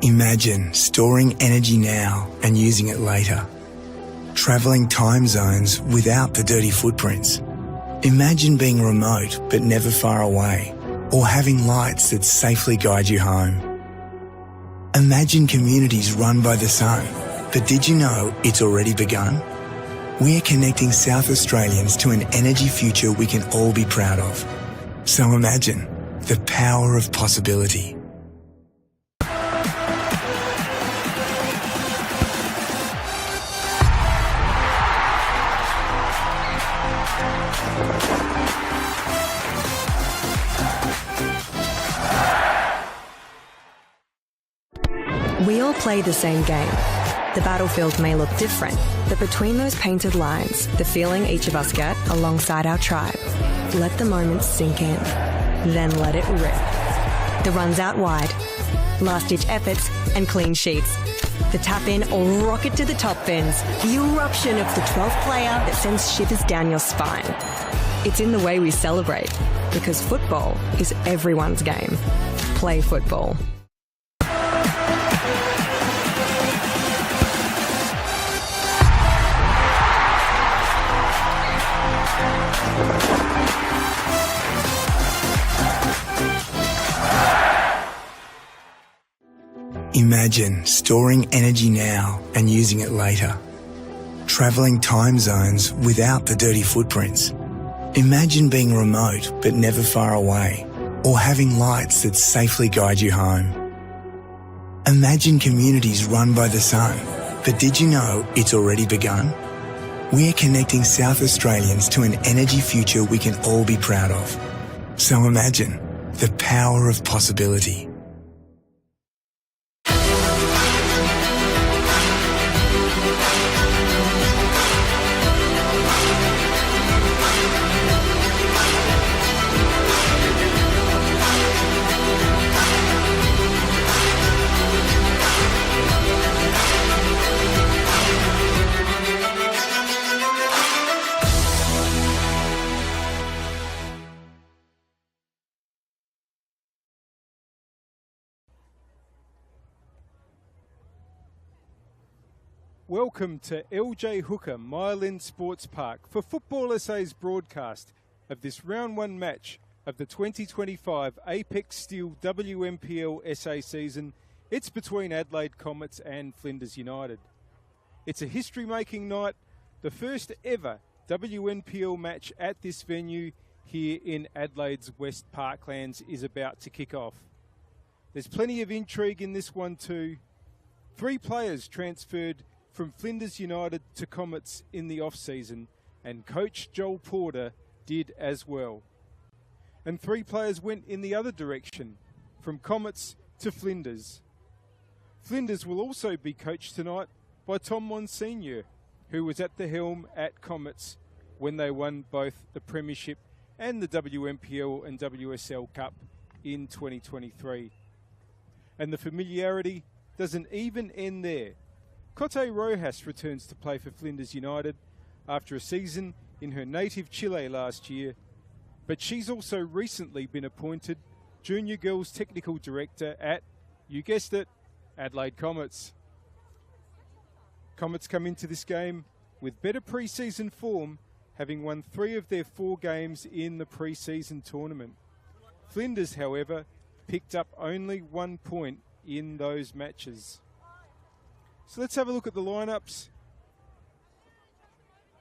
Imagine storing energy now and using it later. Travelling time zones without the dirty footprints. Imagine being remote but never far away, or having lights that safely guide you home. Imagine communities run by the sun, but did you know it's already begun? We're connecting South Australians to an energy future we can all be proud of. So imagine the power of possibility. We all play the same game. The battlefield may look different, but between those painted lines, the feeling each of us get alongside our tribe. Let the moment sink in, then let it rip. The runs out wide, last-ditch efforts and clean sheets. The tap-in or rocket to the top bins. The eruption of the 12th player that sends shivers down your spine. It's in the way we celebrate, because football is everyone's game. Play football. Imagine storing energy now and using it later. Travelling time zones without the dirty footprints. Imagine being remote but never far away, or having lights that safely guide you home. Imagine communities run by the sun, but did you know it's already begun? We're connecting South Australians to an energy future we can all be proud of. So imagine the power of possibility. Welcome to LJ Hooker Myland Sports Park for Football SA's broadcast of this Round 1 match of the 2025 Apex Steel WNPLSA season. It's between Adelaide Comets and Flinders United. It's a history-making night, the first ever WNPL match at this venue here in Adelaide's West Parklands is about to kick off. There's plenty of intrigue in this one too. 3 players transferred from Flinders United to Comets in the off-season, and coach Joel Porter did as well. And 3 players went in the other direction, from Comets to Flinders. Flinders will also be coached tonight by Tom Monsignor, who was at the helm at Comets when they won both the Premiership and the WNPL and WSL Cup in 2023. And the familiarity doesn't even end there. Cote Rojas returns to play for Flinders United after a season in her native Chile last year, but she's also recently been appointed Junior Girls Technical Director at, you guessed it, Adelaide Comets. Comets come into this game with better pre-season form, having won 3 of their 4 games in the pre-season tournament. Flinders, however, picked up only 1 point in those matches. So let's have a look at the lineups.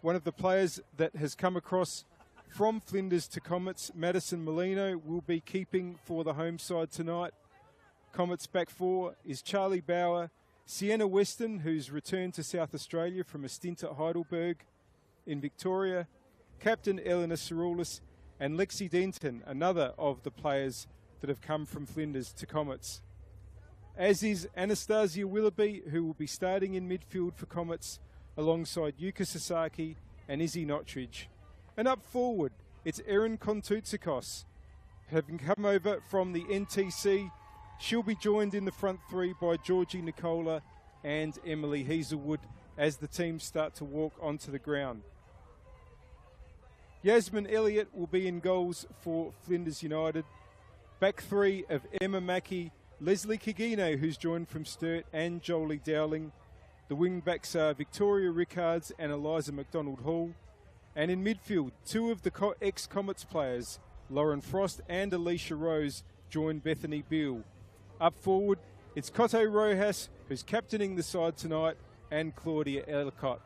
One of the players that has come across from Flinders to Comets, Madison Molino, will be keeping for the home side tonight. Comets back 4 is Charlie Bauer, Sienna Weston, who's returned to South Australia from a stint at Heidelberg in Victoria, Captain Eleanor Cerulis, and Lexi Denton, another of the players that have come from Flinders to Comets. As is Anastasia Willoughby, who will be starting in midfield for Comets alongside Yuka Sasaki and Izzy Nottridge. And up forward, it's Erin Kontoutsakos. Having come over from the NTC, she'll be joined in the front 3 by Georgie Nicola and Emily Hazelwood as the teams start to walk onto the ground. Yasmin Elliott will be in goals for Flinders United. Back 3 of Emma Mackey, Leslie Kigino, who's joined from Sturt, and Jolie Dowling. The wing-backs are Victoria Rickards and Eliza McDonald-Hall. And in midfield, two of the ex-Comets players, Lauren Frost and Alicia Rose, join Bethany Beale. Up forward, it's Cote Rojas, who's captaining the side tonight, and Claudia Ellicott.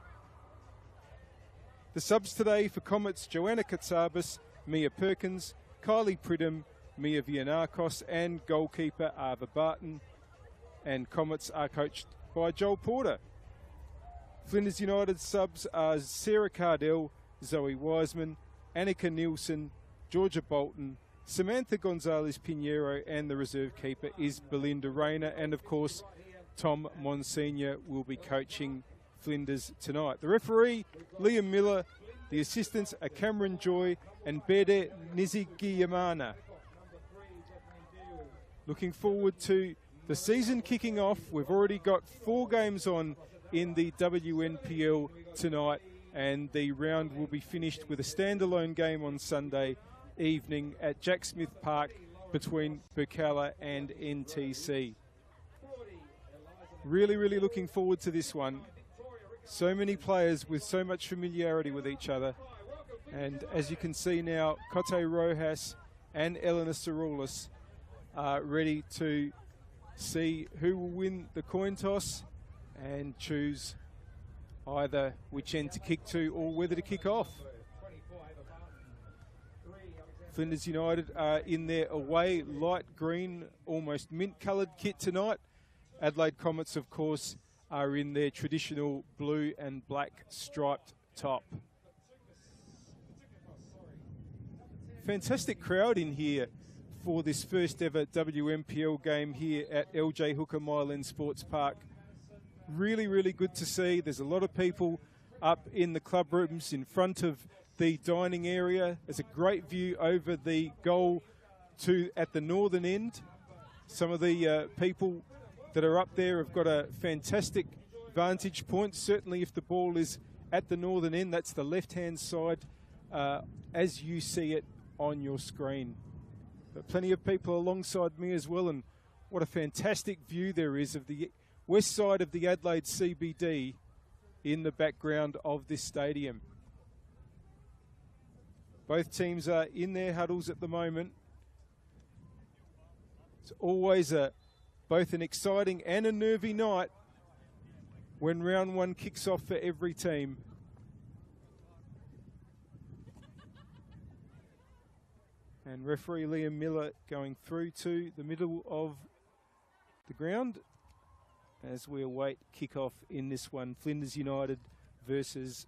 The subs today for Comets: Joanna Katsabis, Mia Perkins, Kylie Pridham, Mia Vianakos, and goalkeeper Ava Barton. And Comets are coached by Joel Porter. Flinders United subs are Sarah Cardell, Zoe Wiseman, Annika Nielsen, Georgia Bolton, Samantha Gonzalez Pinheiro, and the reserve keeper is Belinda Rayner. And of course, Tom Monsignor will be coaching Flinders tonight. The referee, Liam Miller. The assistants are Cameron Joy and Bede Nizigiyamana. Looking forward to the season kicking off. We've already got 4 games on in the WNPL tonight, and the round will be finished with a standalone game on Sunday evening at Jack Smith Park between Burkalla and NTC. Really looking forward to this one. So many players with so much familiarity with each other. And as you can see now, Cote Rojas and Eleanor Saroulis are ready to see who will win the coin toss and choose either which end to kick to or whether to kick off. Flinders United are in their away light green, almost mint-coloured kit tonight. Adelaide Comets, of course, are in their traditional blue and black striped top. Fantastic crowd in here for this first ever WNPL game here at LJ Hooker Myland Sports Park. Really good to see. There's a lot of people up in the club rooms in front of the dining area. There's a great view over the goal at the northern end. Some of the people that are up there have got a fantastic vantage point. Certainly if the ball is at the northern end, that's the left-hand side as you see it on your screen. But plenty of people alongside me as well, and what a fantastic view there is of the west side of the Adelaide CBD in the background of this stadium. Both teams are in their huddles at the moment. It's always both an exciting and a nervy night when round one kicks off for every team. And referee Liam Miller going through to the middle of the ground as we await kick-off in this one. Flinders United versus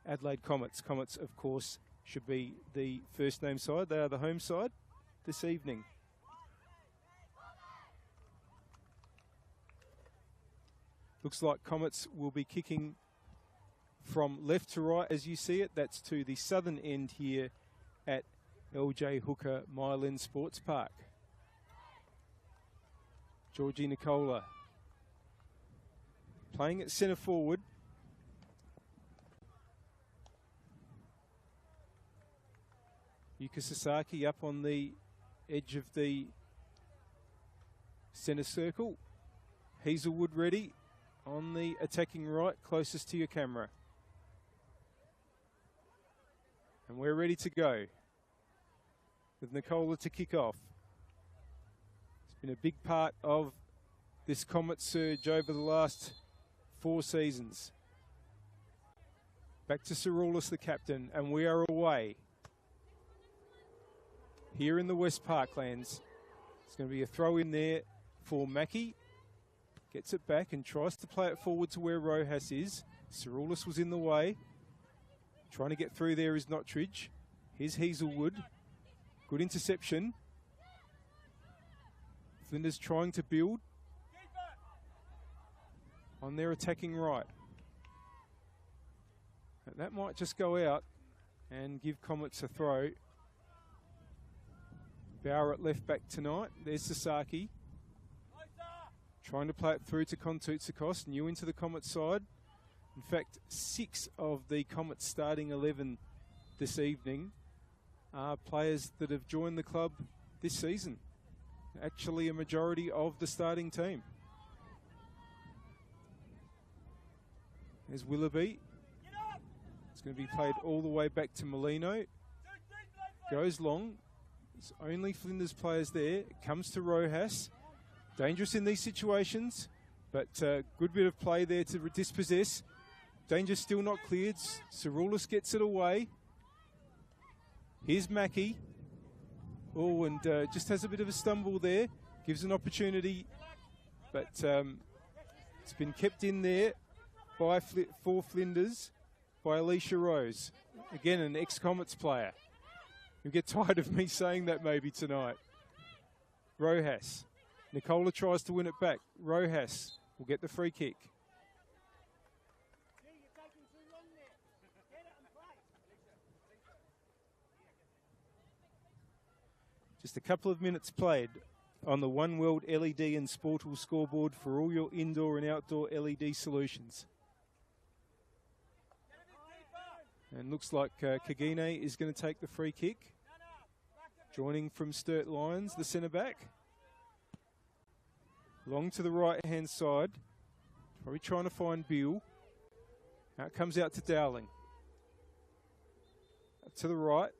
Adelaide Comets. Comets, of course, should be the first name side. They are the home side this evening. Looks like Comets will be kicking from left to right as you see it. That's to the southern end here at LJ Hooker Myland Sports Park. Georgie Nicola playing at centre forward. Yuka Sasaki up on the edge of the centre circle. Hazelwood ready on the attacking right, closest to your camera. And we're ready to go with Nicola to kick off. It's been a big part of this Comet surge over the last 4 seasons. Back to Saroulis, the captain, and we are away. Here in the West Parklands, it's going to be a throw in there for Mackie. Gets it back and tries to play it forward to where Rojas is. Saroulis was in the way. Trying to get through there is Nottridge. Here's Hazelwood. Good interception. Flinders trying to build on their attacking right. But that might just go out and give Comets a throw. Bauer at left back tonight. There's Sasaki. Trying to play it through to Kontutsikos, new into the Comets side. In fact, 6 of the Comets starting 11 this evening are players that have joined the club this season. actually a majority of the starting team. There's Willoughby. It's going to be played all the way back to Molino. Goes long. There's only Flinders players there. It comes to Rojas. Dangerous in these situations, but good bit of play there to dispossess. Danger still not cleared. Cerulis gets it away. Here's Mackie. Oh, and just has a bit of a stumble there. Gives an opportunity, but it's been kept in there by for Flinders by Alicia Rose. Again, an ex-Comets player. You'll get tired of me saying that maybe tonight. Rojas. Nicola tries to win it back. Rojas will get the free kick. Just a couple of minutes played on the One World LED and Sportal scoreboard for all your indoor and outdoor LED solutions. And looks like Kagine is going to take the free kick. Joining from Sturt Lyons, the centre back. Long to the right-hand side. Probably trying to find Bill. Now it comes out to Dowling. To the right,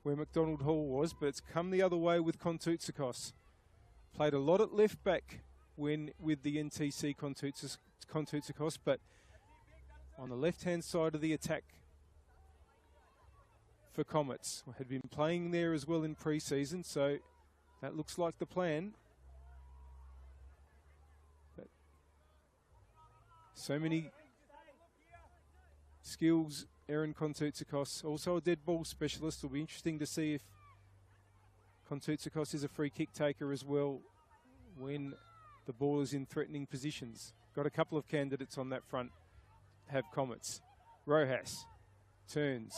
where McDonald Hall was, but it's come the other way with Kontoutsakos. Played a lot at left back when with the NTC Kontoutsakos, but on the left-hand side of the attack for Comets. Had been playing there as well in pre-season, so that looks like the plan. But so many skills, Erin Kontoutsakos, also a dead ball specialist. It'll be interesting to see if Kontoutsakos is a free kick taker as well when the ball is in threatening positions. Got a couple of candidates on that front, have Comets. Rojas turns.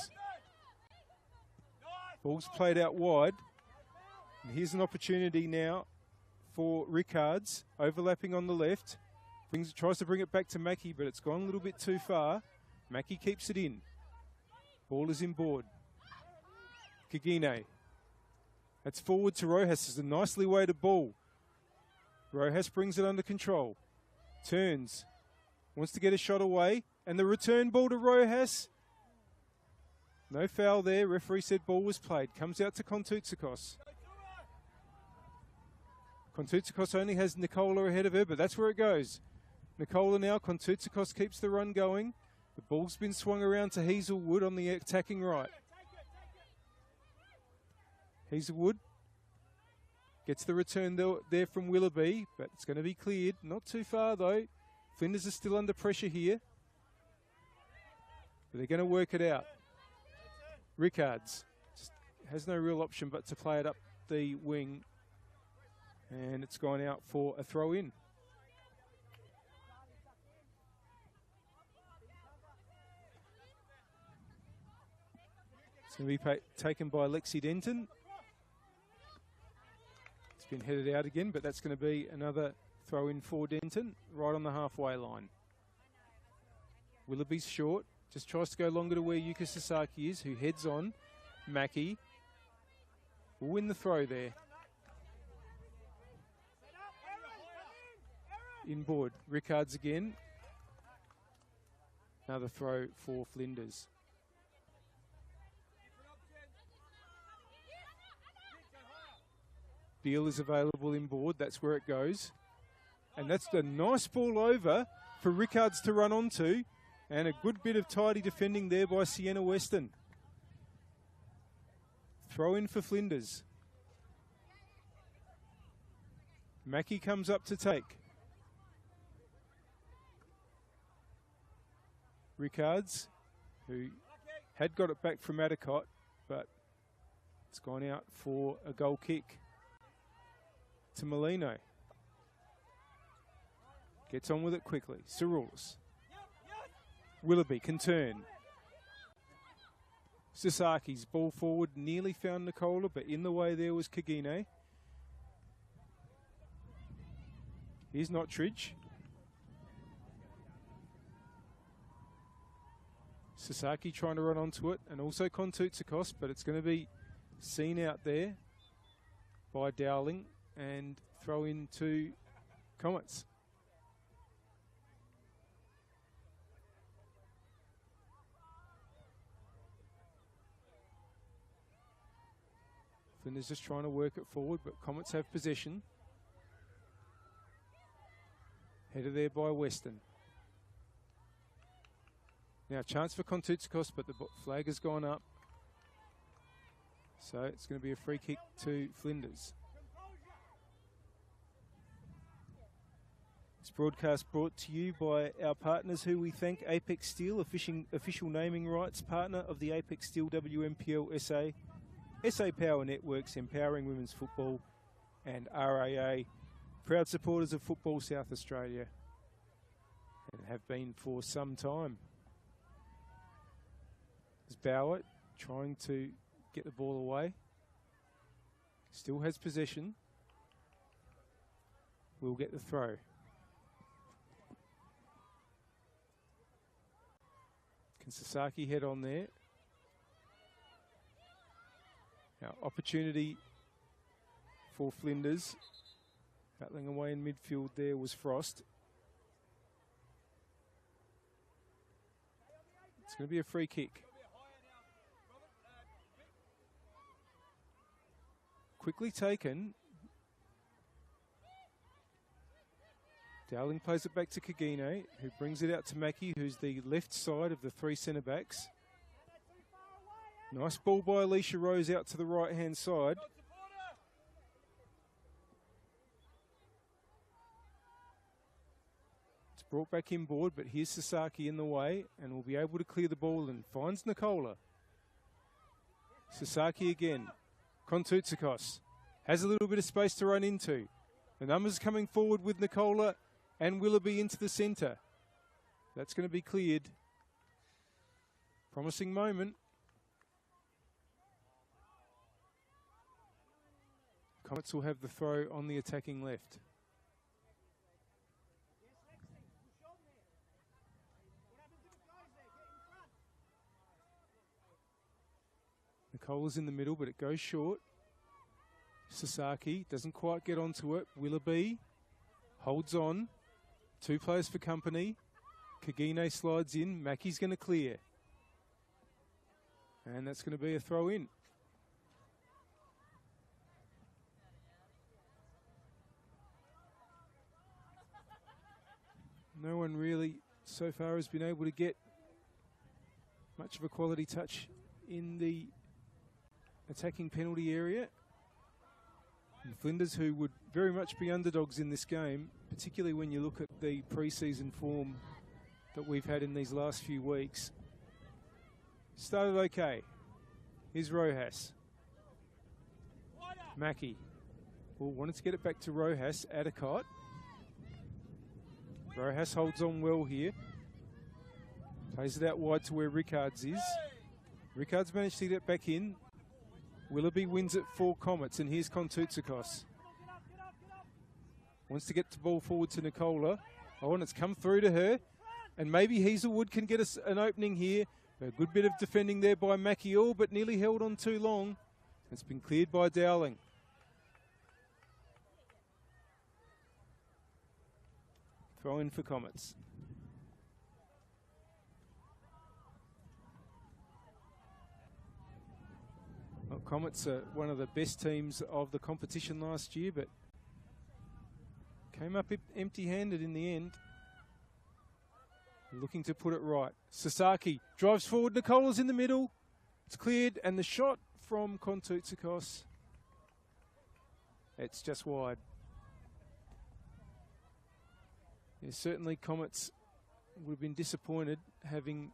Ball's played out wide. And here's an opportunity now for Rickards, overlapping on the left. Tries to bring it back to Mackie, but it's gone a little bit too far. Mackie keeps it in. Ball is inboard. Kagine. That's forward to Rojas. It's a nicely weighted ball. Rojas brings it under control. Turns. Wants to get a shot away. And the return ball to Rojas. No foul there. Referee said ball was played. Comes out to Kontoutsakos. Kontoutsakos only has Nicola ahead of her, but that's where it goes. Nicola now. Kontoutsakos keeps the run going. The ball's been swung around to Hazelwood on the attacking right. Hazelwood gets the return there from Willoughby, but it's going to be cleared. Not too far though. Flinders are still under pressure here. But they're going to work it out. Rickards just has no real option but to play it up the wing. And it's gone out for a throw in. It's going to be taken by Lexi Denton. It's been headed out again, but that's going to be another throw in for Denton, right on the halfway line. Willoughby's short, just tries to go longer to where Yuka Sasaki is, who heads on. Mackie will win the throw there. Inboard, Rickards again. Another throw for Flinders. Beale is available inboard, that's where it goes. And that's a nice ball over for Rickards to run onto. And a good bit of tidy defending there by Sienna Weston. Throw in for Flinders. Mackie comes up to take. Rickards, who had got it back from Adicott, but it's gone out for a goal kick to Molino. Gets on with it quickly. Cerulis. Willoughby can turn. Sasaki's ball forward nearly found Nicola, but in the way there was Kagine. Here's Nottridge. Sasaki trying to run onto it, and also Kontoutsakos, but it's going to be seen out there by Dowling. and throw in to Comets. Flinders just trying to work it forward, but Comets have possession. Headed there by Weston. Now chance for Kontutsikos, but the flag has gone up. So it's going to be a free kick to Flinders. This broadcast brought to you by our partners who we thank: Apex Steel, official naming rights partner of the Apex Steel NPLSA, SA Power Networks empowering women's football, and RAA, proud supporters of Football South Australia and have been for some time. There's Bauer trying to get the ball away. Still has possession. Will get the throw. Can Sasaki head on there? Now opportunity for Flinders. Battling away in midfield there was Frost. It's going to be a free kick. Quickly taken. Dowling plays it back to Kagine, who brings it out to Mackie, who's the left side of the three centre-backs. Nice ball by Alicia Rose out to the right-hand side. It's brought back inboard, but here's Sasaki in the way, and will be able to clear the ball and finds Nicola. Sasaki again. Kontutsikos has a little bit of space to run into. The numbers coming forward with Nicola and Willoughby into the centre. That's going to be cleared. Promising moment. Comets will have the throw on the attacking left. Nicola's in the middle, but it goes short. Sasaki doesn't quite get onto it. Willoughby holds on. Two players for company. Kagine slides in. Mackie's going to clear. And that's going to be a throw in. No one really so far has been able to get much of a quality touch in the attacking penalty area. And Flinders, who would very much be underdogs in this game, particularly when you look at the pre-season form that we've had in these last few weeks. Started okay. Here's Rojas. Mackie. Well, wanted to get it back to Rojas. Adicott. Rojas holds on well here. Plays it out wide to where Rickards is. Rickards managed to get back in. Willoughby wins it for Comets, and here's Kontutsikos. Wants to get the ball forward to Nicola. Oh, and it's come through to her. And maybe Hazelwood can get us an opening here. A good bit of defending there by Mackie All, but nearly held on too long. It's been cleared by Dowling. Throw in for Comets. Well, Comets are one of the best teams of the competition last year, but came up empty-handed in the end. Looking to put it right. Sasaki drives forward. Nicola's in the middle. It's cleared, and the shot from Kontutsikos. It's just wide. Yeah, certainly Comets would have been disappointed having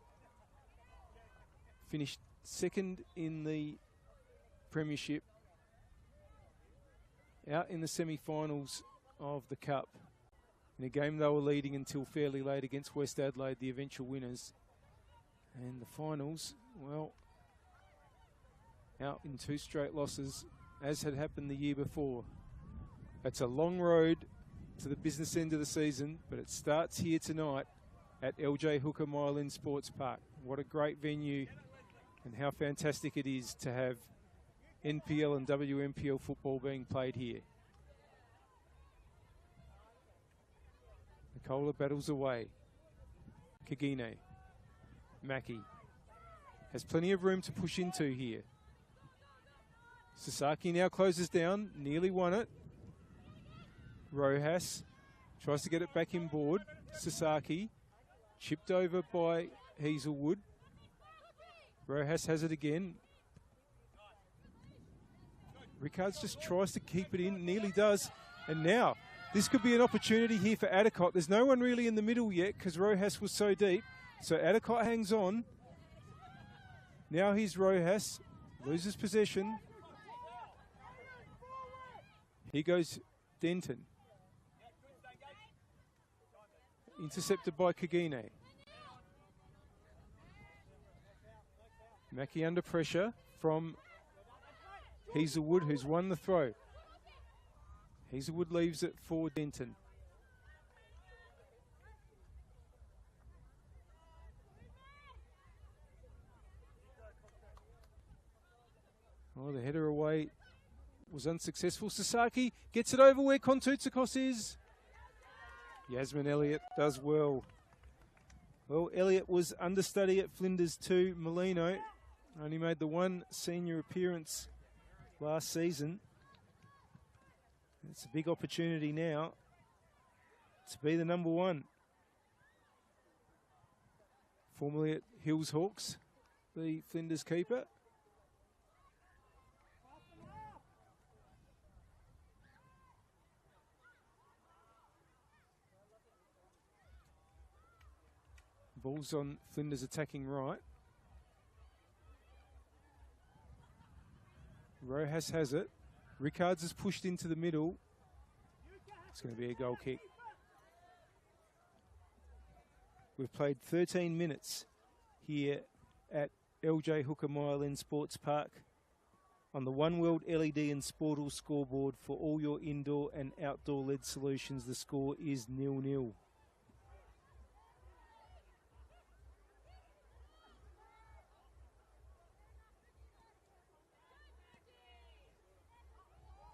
finished second in the Premiership, out in the semi-finals of the Cup, in a game they were leading until fairly late against West Adelaide, the eventual winners. And the finals, well, out in two straight losses, as had happened the year before. It's a long road to the business end of the season, but it starts here tonight at LJ Hooker Mylan Sports Park. What a great venue, and how fantastic it is to have NPL and WMPL football being played here. Nicola battles away. Kagine. Mackie has plenty of room to push into here. Sasaki now closes down, nearly won it. Rojas tries to get it back inboard. Sasaki chipped over by Hazelwood. Rojas has it again. Rickards just tries to keep it in, nearly does. And now, this could be an opportunity here for Adelaide. There's no one really in the middle yet because Rojas was so deep. So Adelaide hangs on. Now here's Rojas, loses possession. Here goes Denton. Intercepted by Kagine. Mackie under pressure from Hazelwood, who's won the throw. Hazelwood leaves it for Denton. Oh, the header away was unsuccessful. Sasaki gets it over where Kontoutsakos is. Yasmin Elliott does well. Well, Elliott was understudy at Flinders too. Molino only made the one senior appearance last season. It's a big opportunity now to be the number one. Formerly at Hills Hawks, the Flinders keeper. Ball's on Flinders attacking right. Rojas has it. Rickards is pushed into the middle. It's going to be a goal kick. We've played 13 minutes here at LJ Hooker Myland Sports Park on the One World LED and Sportal scoreboard for all your indoor and outdoor LED solutions. The score is 0-0.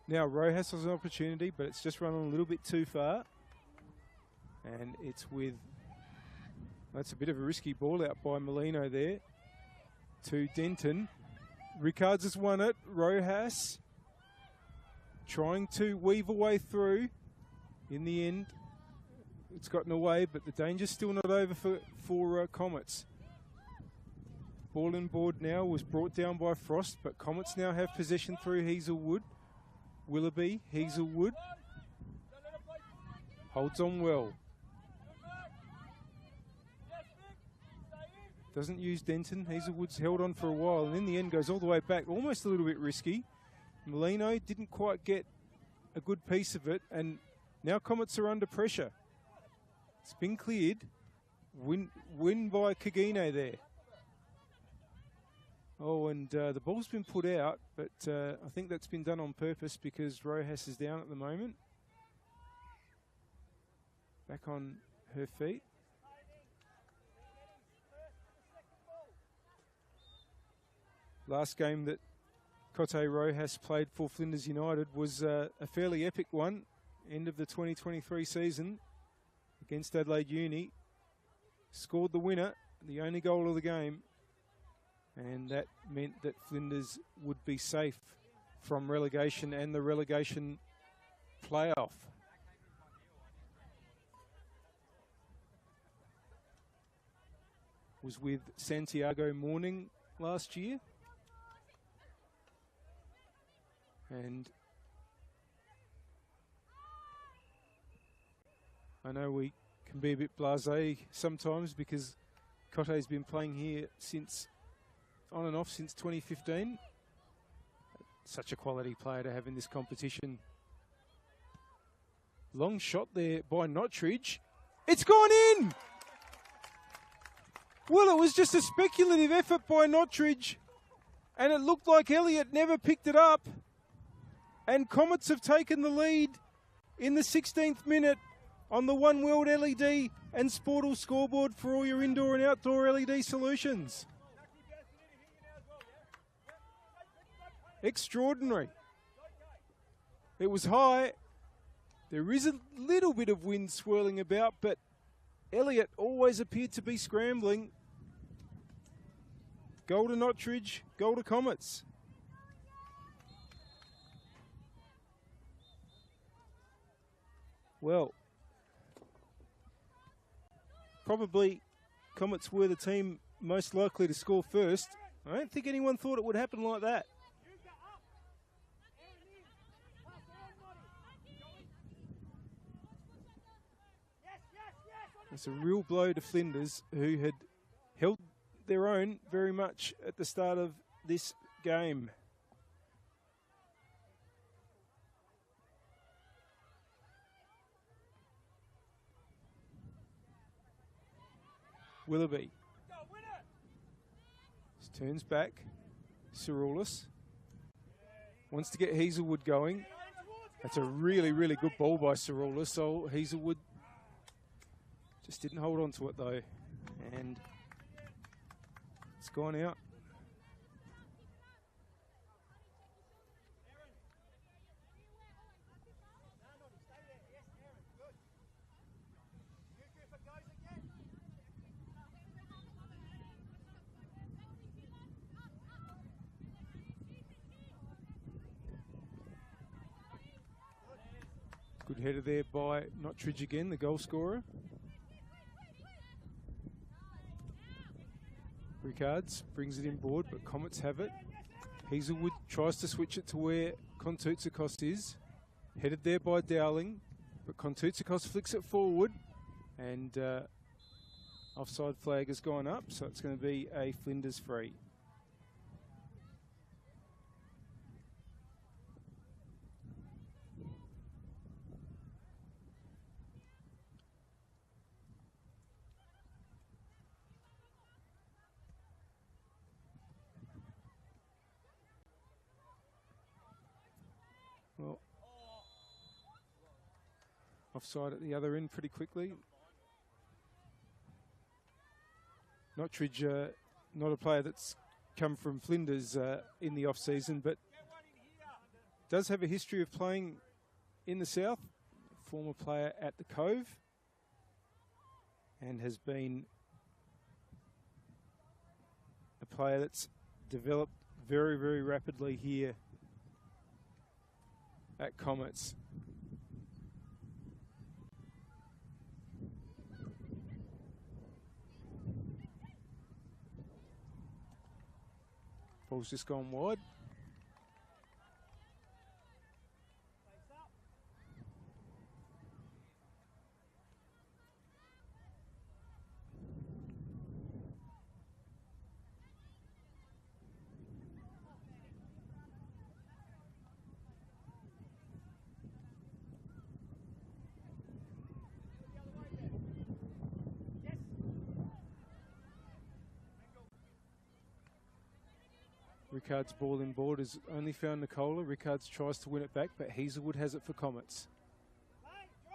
Now Rojas has an opportunity, but it's just run a little bit too far. And it's with, that's a bit of a risky ball out by Molino there. To Denton. Rickards has won it. Rojas trying to weave a way through. In the end, it's gotten away, but the danger's still not over for Comets. Ball and board now was brought down by Frost, but Comets now have possession through Hazelwood. Willoughby, Hazelwood, holds on well. Doesn't use Denton. Hazelwood's held on for a while and in the end goes all the way back, almost a little bit risky. Molino didn't quite get a good piece of it and now Comets are under pressure. It's been cleared. Win by Kagine there. Oh, and the ball's been put out, but I think that's been done on purpose because Rojas is down at the moment. Back on her feet. Last game that Cote Rojas played for Flinders United was a fairly epic one. End of the 2023 season against Adelaide Uni. Scored the winner, the only goal of the game. And that meant that Flinders would be safe from relegation and the relegation playoff. Was with Santiago Morning last year. And I know we can be a bit blasé sometimes because Cote's been playing here since on and off since 2015. Such a quality player to have in this competition. Long shot there by Nottridge. It's gone in! Well, it was just a speculative effort by Nottridge and it looked like Elliott never picked it up. And Comets have taken the lead in the 16th minute on the One World LED and Sportal scoreboard for all your indoor and outdoor LED solutions. Extraordinary. It was high. There is a little bit of wind swirling about, but Elliott always appeared to be scrambling. Goal to Nottridge, goal to Comets. Well, probably Comets were the team most likely to score first. I don't think anyone thought it would happen like that. It's a real blow to Flinders, who had held their own very much at the start of this game. Willoughby just turns back. Cerulis wants to get Hazelwood going. That's a really, really good ball by Cerulis. So Hazelwood just didn't hold on to it though, and it's gone out. Good header there by Nottridge again, the goal scorer. Rickards brings it in board, but Comets have it. Hazelwood tries to switch it to where Kontoutsakos is. Headed there by Dowling, but Kontoutsakos flicks it forward, and offside flag has gone up, so it's going to be a Flinders free. Well, offside at the other end pretty quickly. Nottridge, not a player that's come from Flinders in the off-season, but does have a history of playing in the south. Former player at the Cove, and has been a player that's developed very, very rapidly here at Comets. Ball's just gone wide. Rickards' ball in board has only found Nicola. Rickards tries to win it back, but Hazelwood has it for Comets.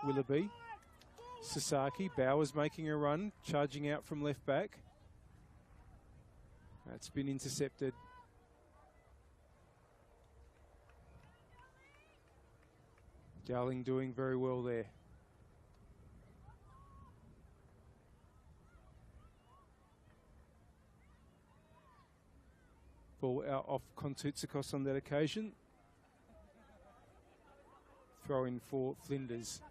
Willoughby. Sasaki. Bowers making a run, charging out from left back. That's been intercepted. Dowling doing very well there. Ball out off Kontoutsakos on that occasion. Throw in for Flinders.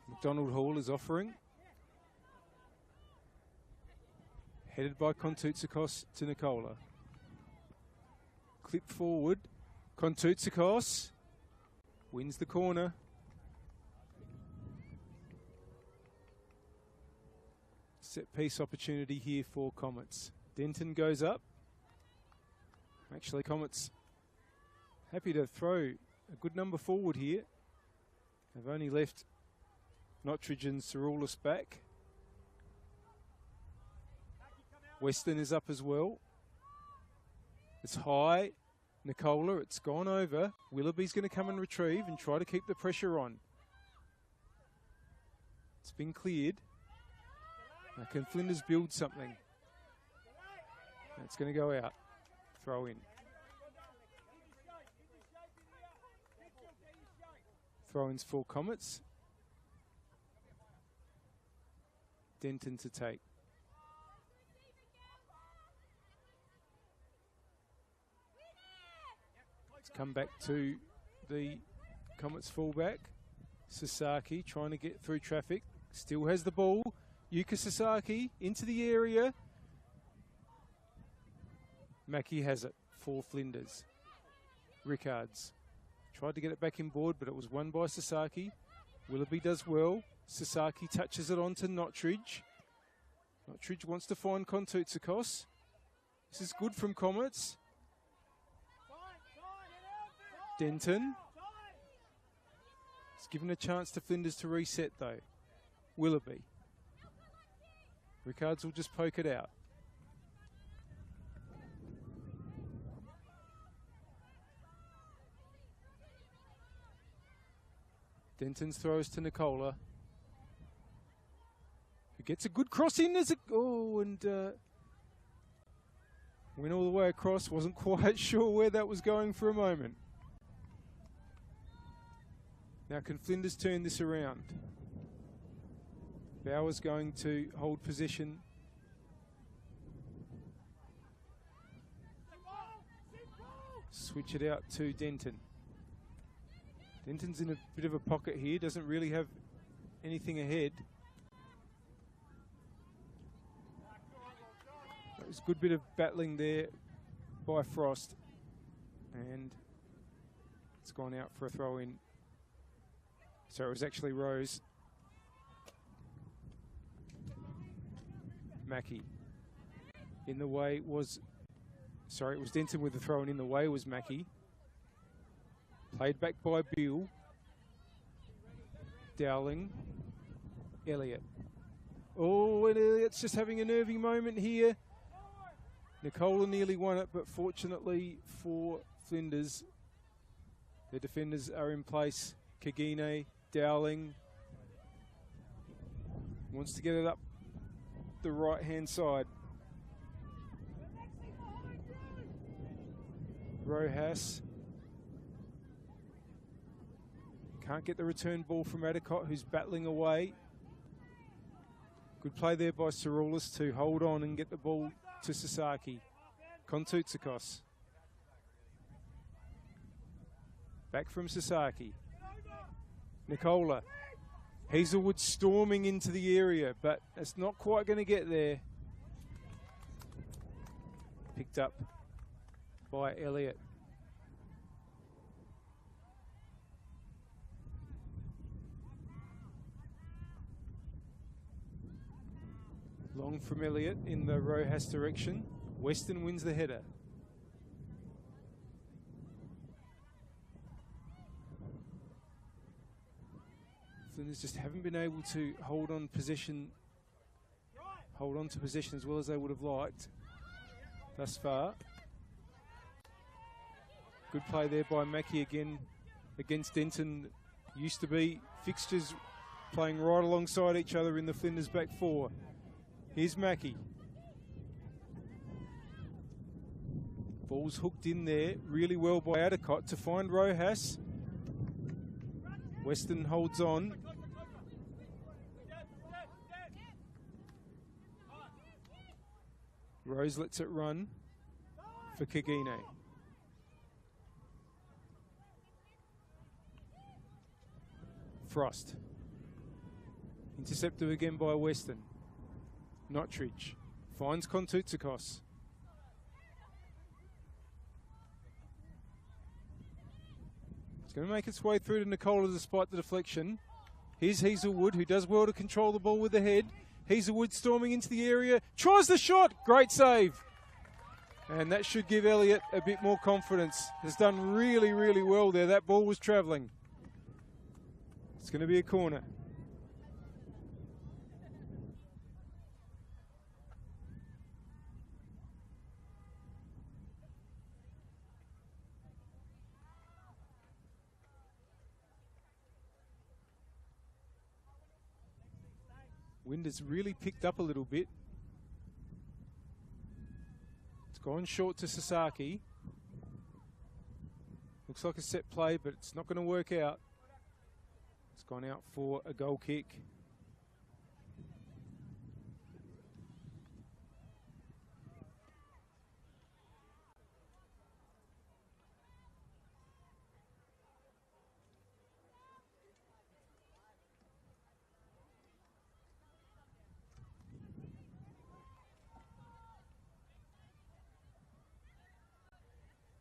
McDonald Hall is offering. Headed by Kontoutsakos to Nicola. Clip forward. Kontoutsakos wins the corner. Set piece opportunity here for Comets. Denton goes up. Actually, Comets happy to throw a good number forward here. They've only left Nottridge and Cerulis back. Weston is up as well. It's high. Nicola, it's gone over. Willoughby's going to come and retrieve and try to keep the pressure on. It's been cleared. Now can Flinders build something? That's going to go out. Throw in. Throw-ins for Comets. Denton to take. Let's come back to the Comets fullback. Sasaki trying to get through traffic. Still has the ball. Yuka Sasaki into the area. Mackie has it for Flinders. Rickards tried to get it back in board, but it was won by Sasaki. Willoughby does well. Sasaki touches it on to Nottridge. Nottridge wants to find Kontutsikos. This is good from Comets. Denton. It's given a chance to Flinders to reset though. Willoughby. Rickards will just poke it out. Denton's throws to Nicola, who gets a good cross in. Went all the way across. Wasn't quite sure where that was going for a moment. Now can Flinders turn this around? Bauer's going to hold position. Switch it out to Denton. Denton's in a bit of a pocket here, doesn't really have anything ahead. That was a good bit of battling there by Frost. And it's gone out for a throw in. So it was actually Rose. Mackie. In the way was, sorry, it was Denton with the throw in the way was Mackie. Played back by Bill. Dowling. Elliott. Oh, and Elliott's just having a nervy moment here. Nicola nearly won it, but fortunately for Flinders, the defenders are in place. Kagine, Dowling. Wants to get it up the right-hand side. Rojas. Can't get the return ball from Adicott, who's battling away. Good play there by Saroulis to hold on and get the ball to Sasaki. Kontutsikos. Back from Sasaki. Nicola. Hazelwood storming into the area, but it's not quite going to get there. Picked up by Elliott. Long from Elliott in the Rojas direction. Weston wins the header. Flinders just haven't been able to hold on to possession as well as they would have liked thus far. Good play there by Mackie again against Denton. Used to be fixtures playing right alongside each other in the Flinders back four. Here's Mackie. Ball's hooked in there really well by Adicott to find Rojas. Weston holds on. Rose lets it run for Kagine. Frost. Intercepted again by Weston. Nottridge finds Kontutsikos. It's going to make its way through to Nicola despite the deflection. Here's Hazelwood, who does well to control the ball with the head. Hazelwood storming into the area, tries the shot, great save. And that should give Elliott a bit more confidence. Has done really, really well there. That ball was travelling. It's going to be a corner. Wind has really picked up a little bit. It's gone short to Sasaki. Looks like a set play, but it's not going to work out. It's gone out for a goal kick.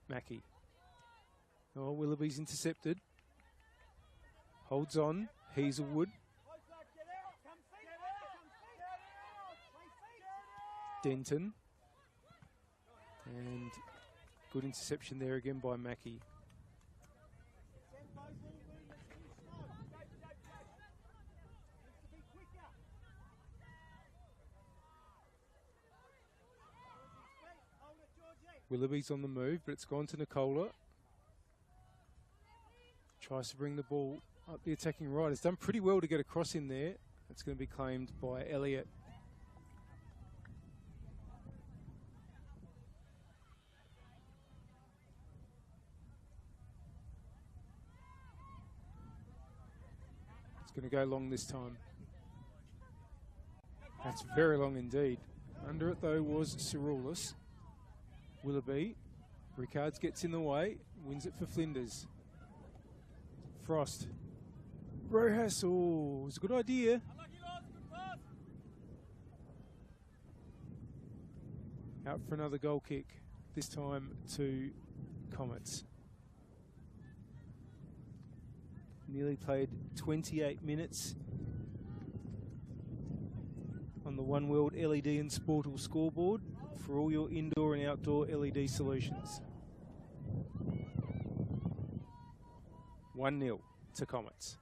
Mackie. Oh, Willoughby's intercepted. Holds on. Hazelwood. Denton. And good interception there again by Mackie. Willoughby's on the move, but it's gone to Nicola. Tries to bring the ball up the attacking right. It's done pretty well to get across in there. It's going to be claimed by Elliott. It's going to go long this time. That's very long indeed. Under it though was Cirulis. Willoughby. Rickards gets in the way, wins it for Flinders. Frost. Rojas, oh, it's a good idea. Out for another goal kick, this time to Comets. Nearly played 28 minutes on the One World LED and Sportal scoreboard for all your indoor and outdoor LED solutions. 1-0 to Comets.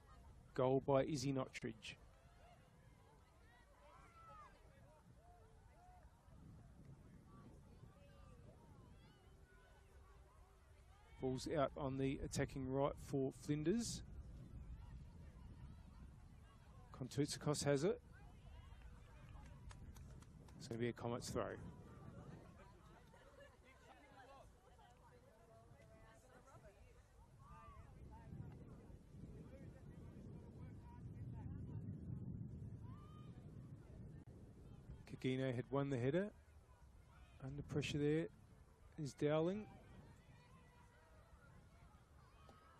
Goal by Izzy Nottridge. Ball's out on the attacking right for Flinders. Kontoutsakos has it. It's going to be a Comets throw. Kagino had won the header. Under pressure there is Dowling.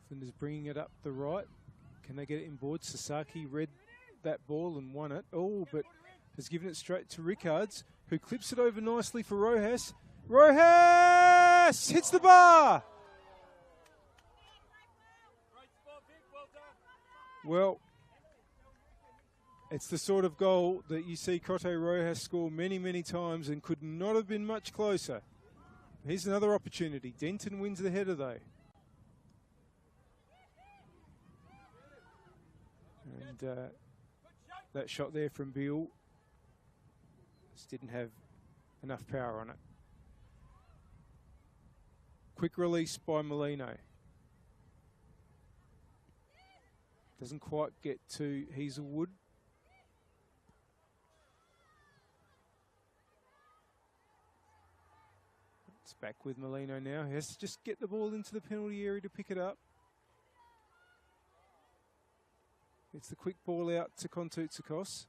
Flinders bringing it up the right. Can they get it inboard? Sasaki read that ball and won it. Oh, but has given it straight to Rickards, who clips it over nicely for Rojas. Rojas hits the bar. Well, it's the sort of goal that you see Cote Rojas score many, many times and could not have been much closer. Here's another opportunity. Denton wins the header though. And that shot there from Beale just didn't have enough power on it. Quick release by Molino. Doesn't quite get to Hazelwood. It's back with Molino now. He has to just get the ball into the penalty area to pick it up. It's the quick ball out to Kontoutsakos.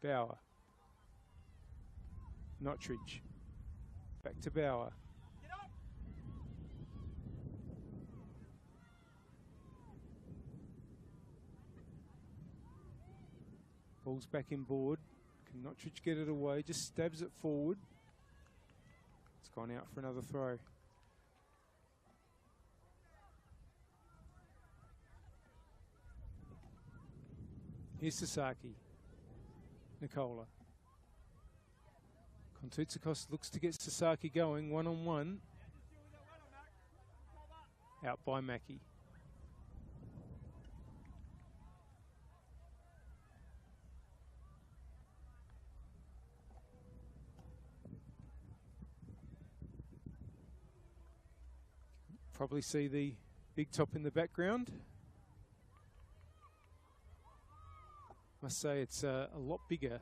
Bauer. Nottridge. Back to Bauer. Ball's back in board. Can Nottridge get it away? Just stabs it forward. It's gone out for another throw. Here's Sasaki. Nicola. Kontoutsakos looks to get Sasaki going, one-on-one. Out by Mackie. Probably see the big top in the background. Must say it's a lot bigger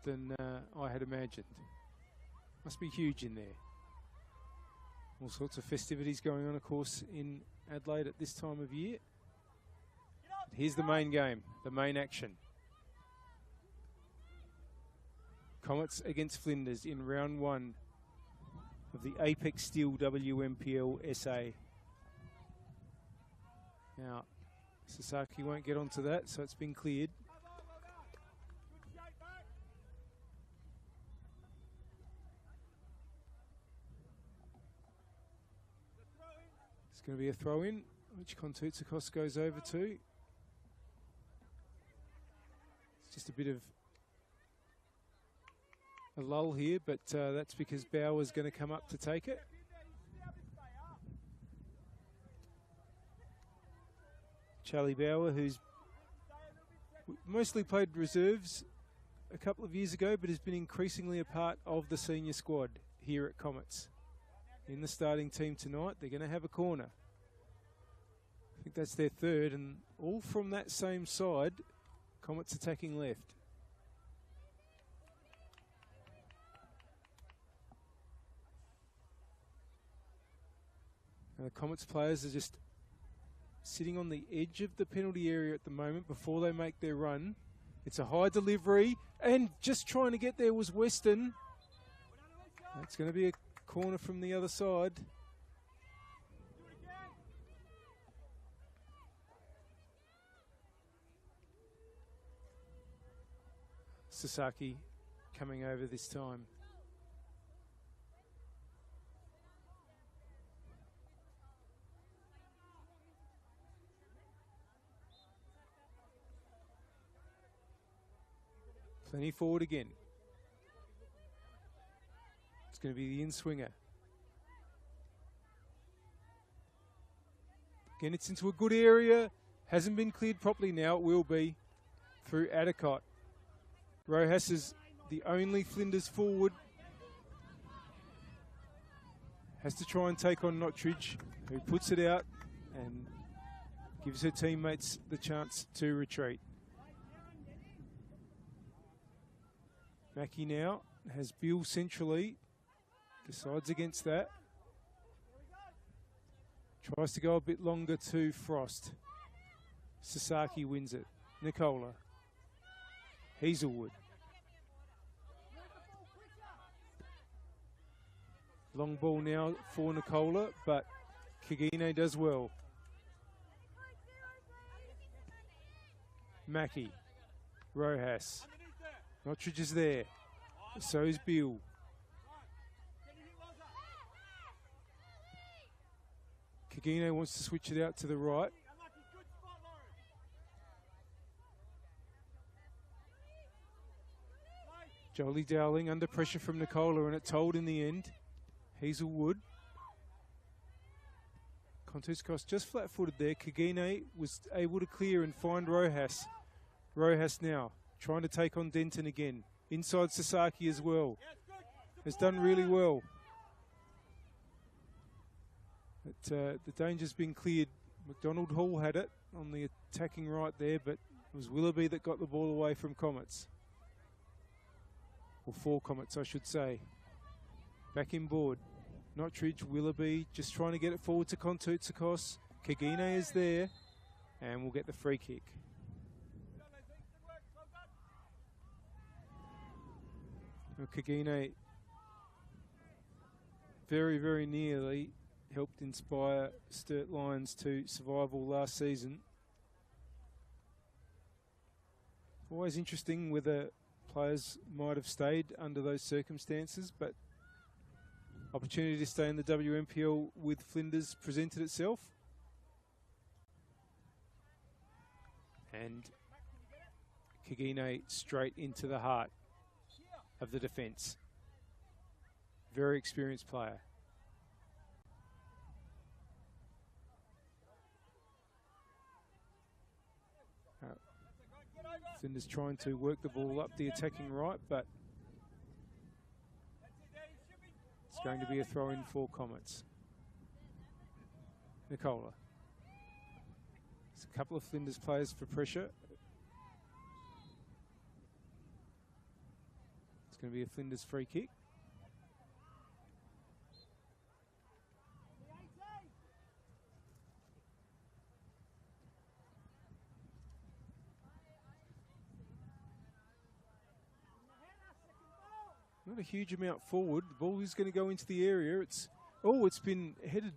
than I had imagined. Must be huge in there. All sorts of festivities going on, of course, in Adelaide at this time of year. Here's the main game, the main action. Comets against Flinders in round 1 of the Apex Steel WMPLSA. Now, Sasaki won't get onto that, so it's been cleared. It's going to be a throw-in, which Kontoutsakos goes over to. It's just a bit of a lull here, but that's because Bauer's going to come up to take it. Charlie Bauer, who's mostly played reserves a couple of years ago, but has been increasingly a part of the senior squad here at Comets. In the starting team tonight, they're going to have a corner. I think that's their third, and all from that same side, Comets attacking left. And the Comets players are just sitting on the edge of the penalty area at the moment before they make their run. It's a high delivery, and just trying to get there was Weston. That's going to be a corner from the other side. Sasaki coming over this time. Plenty forward again. It's going to be the in-swinger. Again, it's into a good area. Hasn't been cleared properly now. It will be through Adicott. Rojas is the only Flinders forward. Has to try and take on Nottridge, who puts it out and gives her teammates the chance to retreat. Mackie now has Bill centrally, decides against that. Tries to go a bit longer to Frost. Sasaki wins it. Nicola. Hazelwood. Long ball now for Nicola, but Kagine does well. Mackie. Rojas. Nottridge is there. So is Bill. Kagine wants to switch it out to the right. Jolie Dowling under pressure from Nicola, and it told in the end. Hazelwood. Kontoutsakos just flat-footed there. Kagine was able to clear and find Rojas. Rojas now trying to take on Denton again. Inside Sasaki as well. Has done really well. But, the danger's been cleared. McDonald Hall had it on the attacking right there, but it was Willoughby that got the ball away from Comets. Or for Comets, I should say. Back in board. Nottridge, Willoughby, just trying to get it forward to Kontoutsakos. Kagine is there, and we'll get the free kick. Kagine very, very nearly helped inspire Sturt Lions to survival last season. Always interesting whether players might have stayed under those circumstances, but opportunity to stay in the WMPL with Flinders presented itself. And Kagine straight into the heart of the defence. Very experienced player. Flinders trying to work the ball up the attacking right, but it's going to be a throw-in for Comets. Nicola. There's a couple of Flinders players for pressure. It's going to be a Flinders free kick. not a huge amount forward. The ball is going to go into the area. It's been headed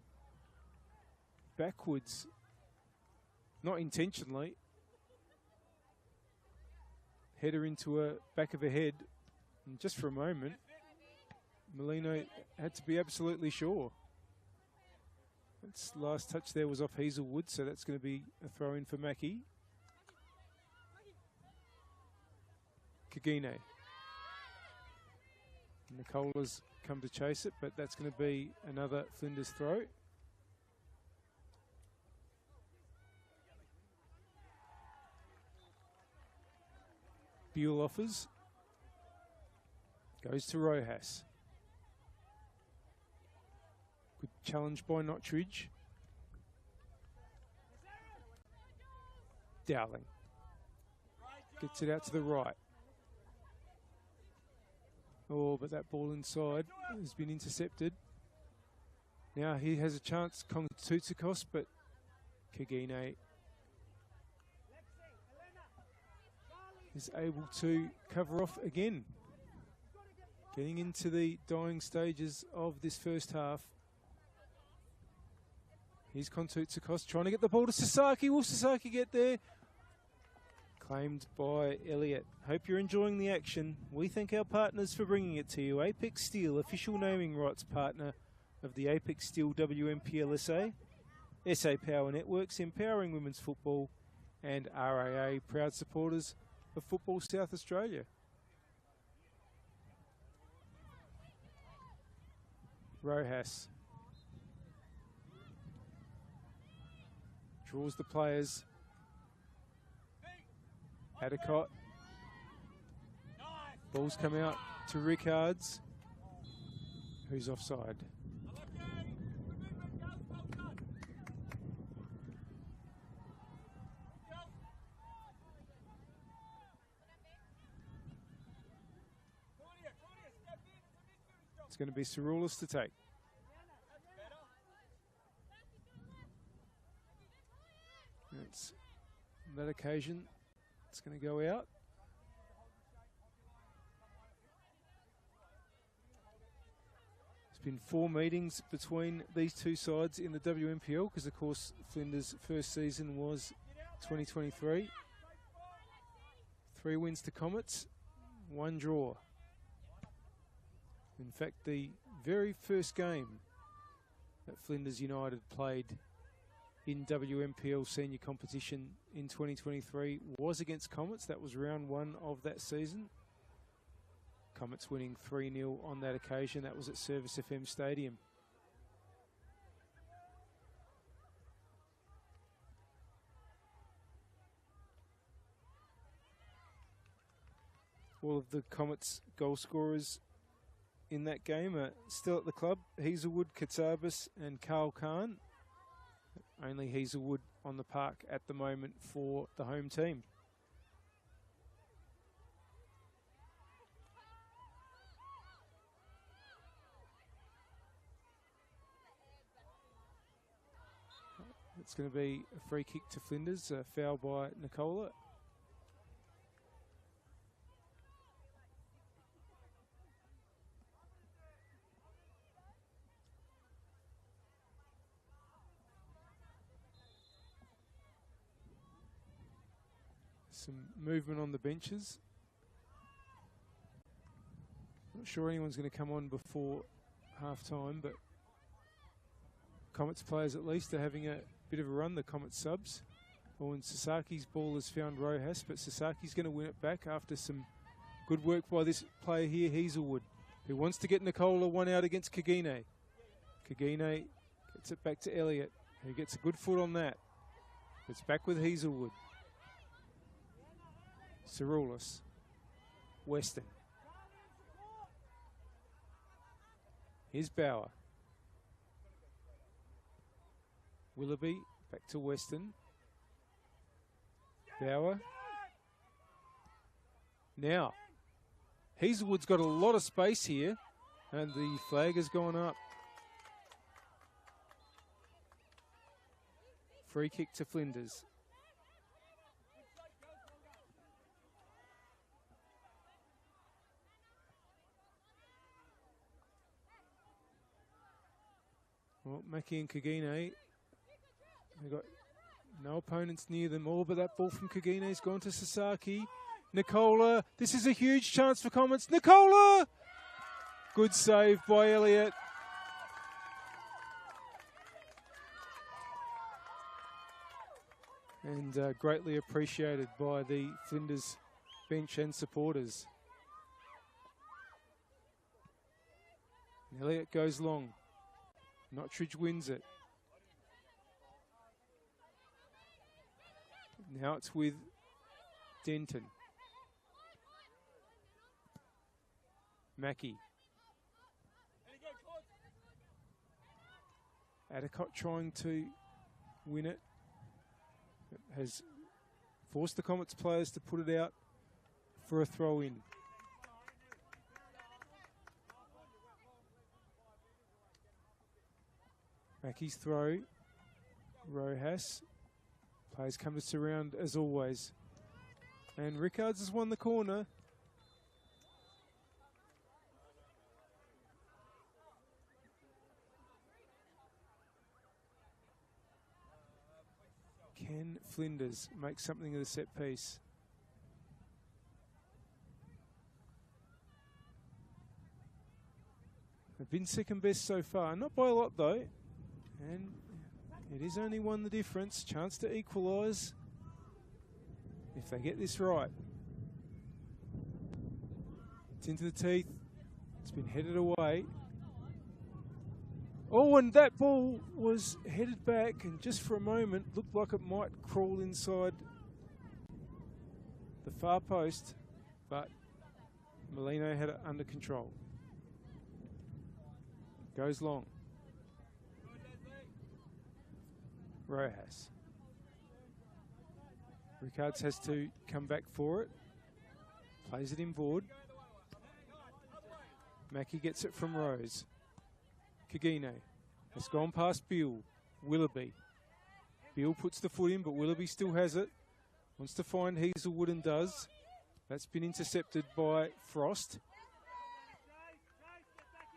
backwards, not intentionally. Header into a back of a head, and just for a moment, Molino had to be absolutely sure. That's last touch there was off Hazelwood, so that's going to be a throw in for Mackie. Kagine. Nicola's come to chase it, but that's going to be another Flinders throw. Buell offers. Goes to Rojas. Good challenge by Notridge. Dowling. Gets it out to the right. Oh, but that ball inside has been intercepted. Now he has a chance, Kongtutsikos, but Kagine is able to cover off again. Getting into the dying stages of this first half. Here's Kongtutsikos trying to get the ball to Sasaki. Will Sasaki get there? Claimed by Elliott. Hope you're enjoying the action. We thank our partners for bringing it to you. Apex Steel, official naming rights partner of the Apex Steel WNPLSA. SA Power Networks, empowering women's football. And RAA, proud supporters of Football South Australia. Rojas draws the players. Adicott. Balls come out to Rickards, who's offside. It's going to be Cerulis to take. It's on that occasion. It's going to go out. There's been 4 meetings between these two sides in the WNPL because, of course, Flinders' first season was 2023. 3 wins to Comets, 1 draw. In fact, the very first game that Flinders United played in WNPL senior competition in 2023 was against Comets. That was round 1 of that season. Comets winning 3-0 on that occasion. That was at Service FM Stadium. All of the Comets goal scorers in that game are still at the club. Hazelwood, Katsabas and Carl Khan. Only Hazelwood on the park at the moment for the home team. It's going to be a free kick to Flinders, a foul by Nicola. Some movement on the benches. Not sure anyone's going to come on before half time, but Comets players at least are having a bit of a run, the Comets subs. And Sasaki's ball has found Rojas, but Sasaki's going to win it back after some good work by this player here, Hazelwood, who wants to get Nicola 1 out against Kagine. Kagine gets it back to Elliott, who gets a good foot on that. It's back with Hazelwood. Cerulis. Weston. Here's Bauer. Willoughby back to Weston. Bauer. Now, Hazelwood's got a lot of space here, and the flag has gone up. Free kick to Flinders. Well, Mackie and Kagine, they've got no opponents near them all, but that ball from Kagine's gone to Sasaki. Nicola, this is a huge chance for Comets. Nicola! Good save by Elliott. And greatly appreciated by the Flinders bench and supporters. Elliott goes long. Notridge wins it. Now it's with Denton. Mackie. Adelaide trying to win it. It has forced the Comets players to put it out for a throw in. Mackie's throw. Rojas. Players come to surround as always. And Rickards has won the corner. Can Flinders make something of the set piece? They've been second best so far, not by a lot though. And it is only one the difference. Chance to equalise if they get this right. It's into the teeth. It's been headed away. Oh, and that ball was headed back and just for a moment looked like it might crawl inside the far post, but Molino had it under control. Goes long. Rojas. Rickards has to come back for it. Plays it inboard. Mackie gets it from Rose. Kagine has gone past Bill. Willoughby. Bill puts the foot in, but Willoughby still has it. Wants to find Hazelwood and does. That's been intercepted by Frost.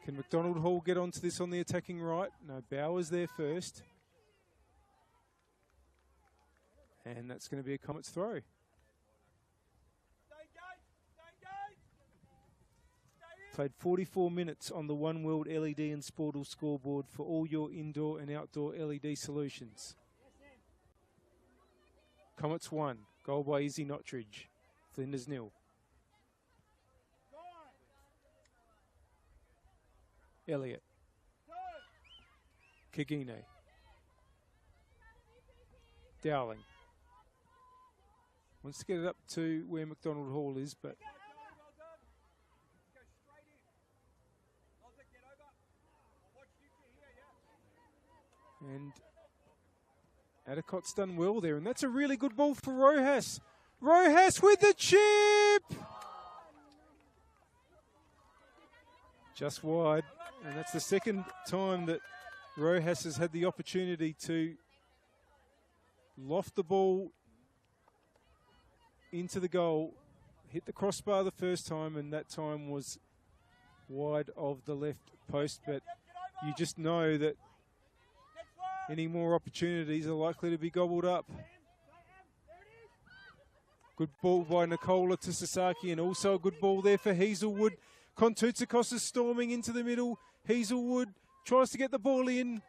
Can McDonald Hall get onto this on the attacking right? No, Bauer's there first. And that's going to be a Comets throw. Played 44 minutes on the One World LED and Sportal scoreboard for all your indoor and outdoor LED solutions. Comets 1, goal by Izzy Notridge. Flinders 0. Elliott. Kagine. Dowling. Wants to get it up to where McDonald Hall is, but and Adelaide's done well there, and that's a really good ball for Rojas. Rojas with the chip! Just wide, and that's the second time that Rojas has had the opportunity to loft the ball into the goal, hit the crossbar the first time, and that time was wide of the left post, but you just know that any more opportunities are likely to be gobbled up. Good ball by Nicola to Sasaki, and also a good ball there for Hazelwood. Kontoutsakos is storming into the middle. Hazelwood tries to get the ball in.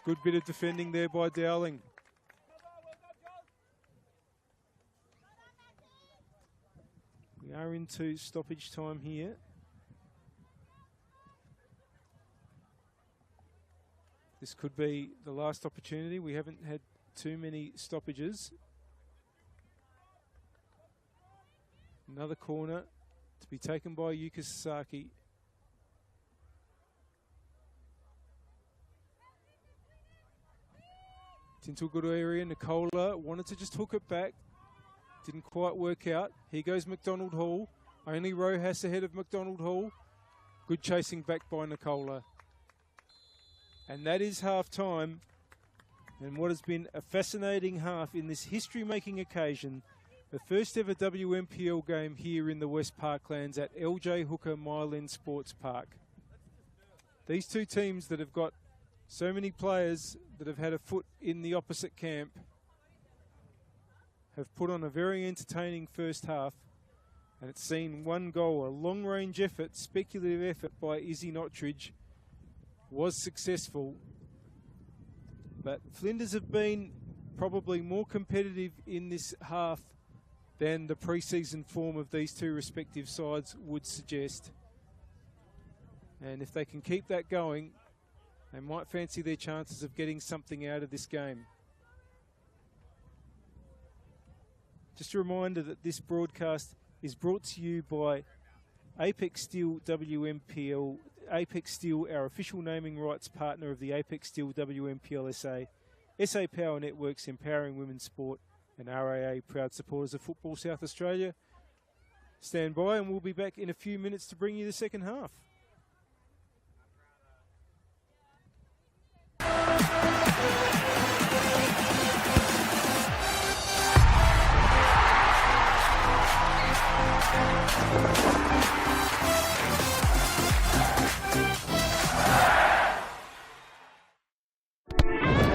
Good bit of defending there by Dowling. We are into stoppage time here. This could be the last opportunity. We haven't had too many stoppages. Another corner to be taken by Yuka Sasaki. It's into a good area. Nicola wanted to just hook it back. Didn't quite work out. Here goes McDonald Hall. Only Rojas ahead of McDonald Hall. Good chasing back by Nicola. And that is half time. And what has been a fascinating half in this history-making occasion, the first ever WMPL game here in the West Parklands at LJ Hooker Myland Sports Park. These two teams that have got So many players that have had a foot in the opposite camp have put on a very entertaining first half, and it's seen one goal, a long-range effort, speculative effort by Izzy Nottridge was successful. But Flinders have been probably more competitive in this half than the pre-season form of these two respective sides would suggest. And if they can keep that going, they might fancy their chances of getting something out of this game. Just a reminder that this broadcast is brought to you by Apex Steel WMPL. Apex Steel, our official naming rights partner of the Apex Steel WMPLSA, SA Power Networks empowering women's sport, and RAA, proud supporters of Football South Australia. Stand by and we'll be back in a few minutes to bring you the second half.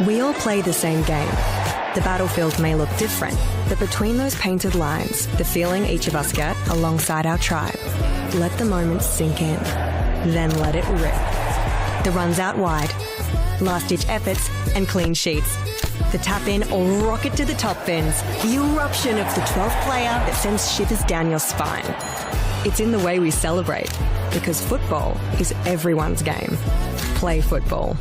We all play the same game. The battlefield may look different, but between those painted lines, the feeling each of us get alongside our tribe. Let the moment sink in, then let it rip. The runs out wide, last-ditch efforts and clean sheets. The tap-in or rocket to the top bins. The eruption of the 12th player that sends shivers down your spine. It's in the way we celebrate, because football is everyone's game. Play football.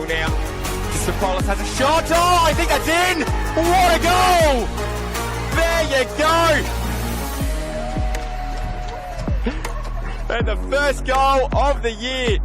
Now, Soprolis has a shot. Oh, I think that's in. What a goal! There you go. And the first goal of the year.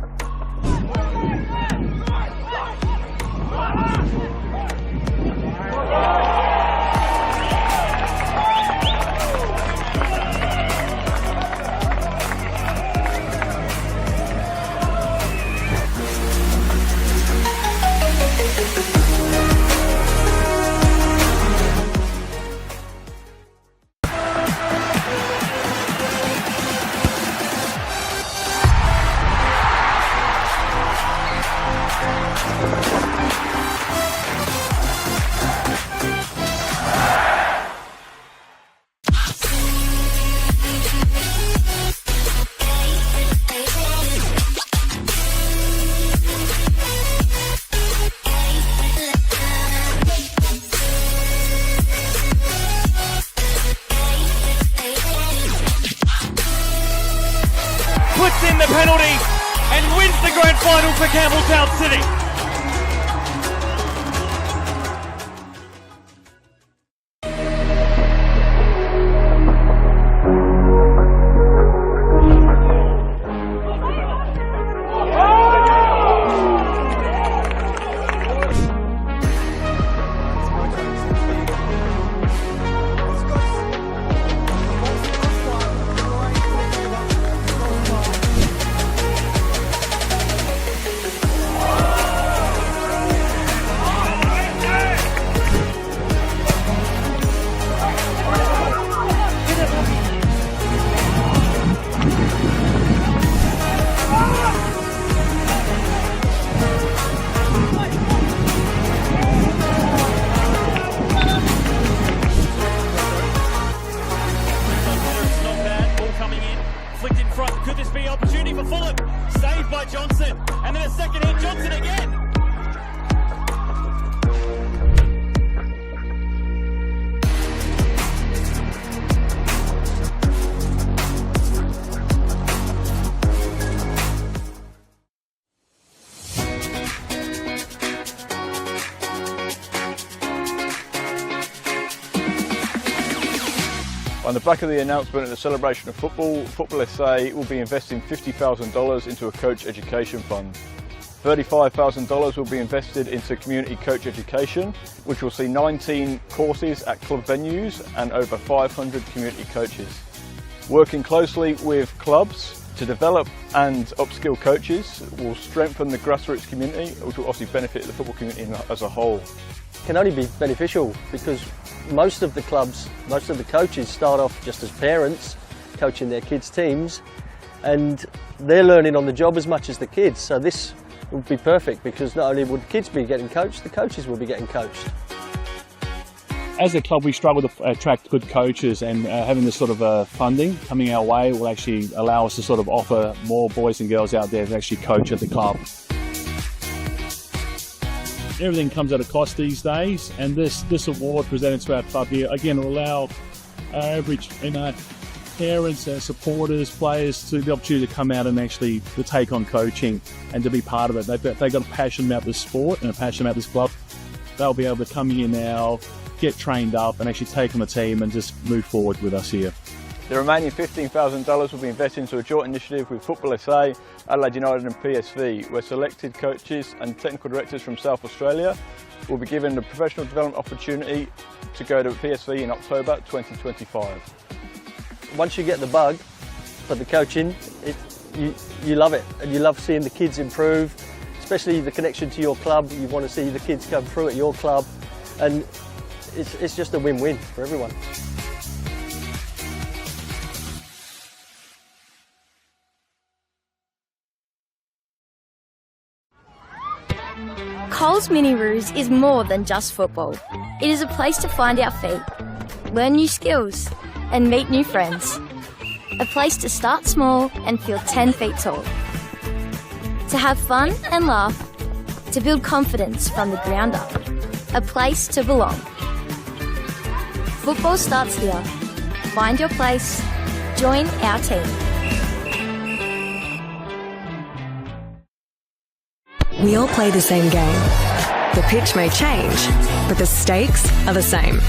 Puts in the penalty and wins the grand final for Campbelltown City. On the back of the announcement and the celebration of football, Football SA will be investing $50,000 into a coach education fund. $35,000 will be invested into community coach education, which will see 19 courses at club venues and over 500 community coaches. Working closely with clubs to develop and upskill coaches will strengthen the grassroots community, which will obviously benefit the football community as a whole. It can only be beneficial because most of the clubs, most of the coaches start off just as parents coaching their kids' teams, and they're learning on the job as much as the kids. So this would be perfect because not only would kids be getting coached, the coaches will be getting coached. As a club, we struggle to attract good coaches, and having this sort of funding coming our way will actually allow us to sort of offer more boys and girls out there to actually coach at the club. Everything comes at a cost these days, and this award presented to our club here again will allow our average parents, supporters, players to the opportunity to come out and actually to take on coaching and to be part of it. They've got a passion about this sport and a passion about this club. They'll be able to come here now, get trained up and actually take on the team and just move forward with us here. The remaining $15,000 will be invested into a joint initiative with Football SA, Adelaide United and PSV, where selected coaches and technical directors from South Australia will be given the professional development opportunity to go to PSV in October 2025. Once you get the bug for the coaching, you love it, and you love seeing the kids improve, especially the connection to your club. You want to see the kids come through at your club, and it's just a win-win for everyone. Coles Mini Roos is more than just football. It is a place to find our feet, learn new skills and meet new friends. A place to start small and feel 10 feet tall. To have fun and laugh, to build confidence from the ground up. A place to belong. Football starts here. Find your place, join our team. We all play the same game. The pitch may change, but the stakes are the same.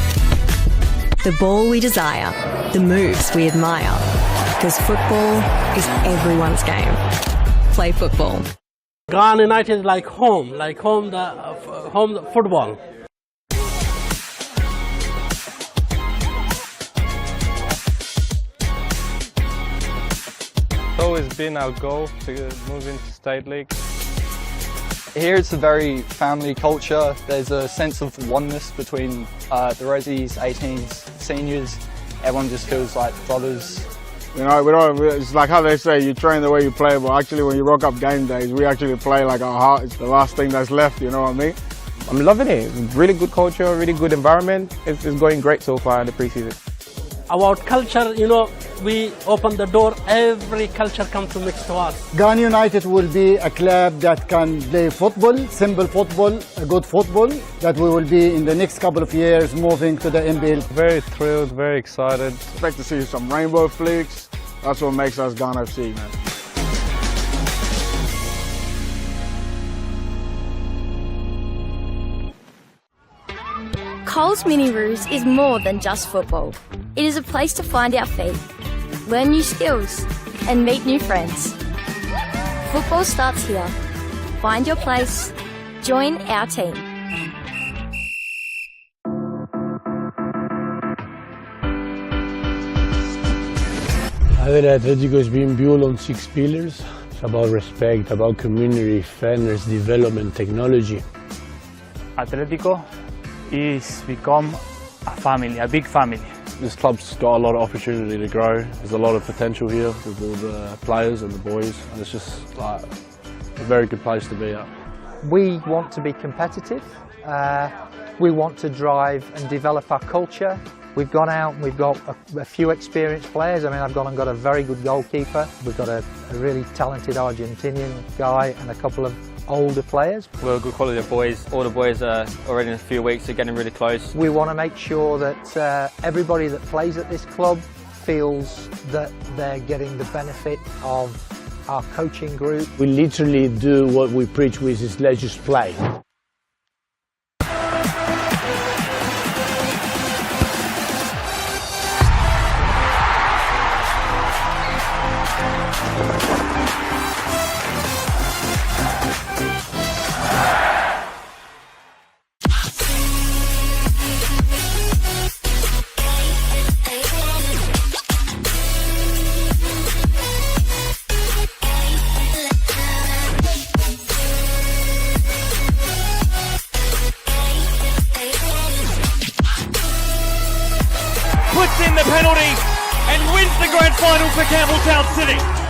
The ball we desire, the moves we admire. Because football is everyone's game. Play football. Ghana United is like home football. It's always been our goal to move into State League. Here it's a very family culture. There's a sense of oneness between the Resis, 18s, seniors. Everyone just feels like brothers. You know, it's like how they say, you train the way you play, but actually when you rock up game days, we actually play like our heart is the last thing that's left, you know what I mean? I'm loving it. Really good culture, really good environment. It's going great so far in the pre-season. About culture, you know, we open the door, every culture comes to mix to us. Ghana United will be a club that can play football, simple football, a good football, that we will be in the next couple of years moving to the NPL. Very thrilled, very excited. Expect to see some rainbow flicks. That's what makes us Ghana FC, man. Coles Mini Roos is more than just football. It is a place to find our feet, learn new skills and meet new friends. Football starts here. Find your place, join our team. Adelaide Atletico is being built on 6 pillars. It's about respect, about community, fairness, development, technology. Atletico is become a family, a big family. This club's got a lot of opportunity to grow. There's a lot of potential here with all the players and the boys, and it's just like a very good place to be at. We want to be competitive. We want to drive and develop our culture. We've gone out and we've got a few experienced players. I mean, I've gone and got a very good goalkeeper. We've got a really talented Argentinian guy and a couple of older players. We're a good quality of boys. All the boys are already in a few weeks, they're getting really close. We want to make sure that everybody that plays at this club feels that they're getting the benefit of our coaching group. We literally do what we preach, which is let's just play. puts in the penalty and wins the grand final for Campbelltown City.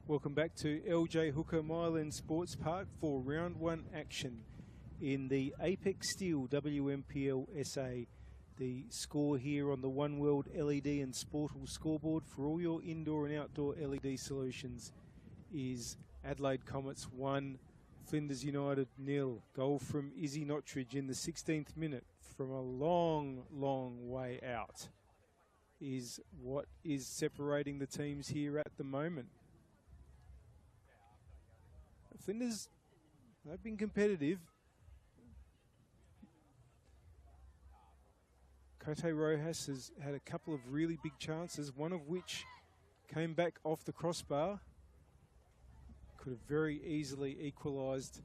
Welcome back to LJ Hooker Myland Sports Park for round one action in the Apex Steel WNPLSA. The score here on the One World LED and Sportal scoreboard for all your indoor and outdoor LED solutions is Adelaide Comets 1, Flinders United 0. Goal from Izzy Nottridge in the 16th minute from a long, long way out is what is separating the teams here at the moment. Flinders, they've been competitive. Cote Rojas has had a couple of really big chances, one of which came back off the crossbar. Could have very easily equalised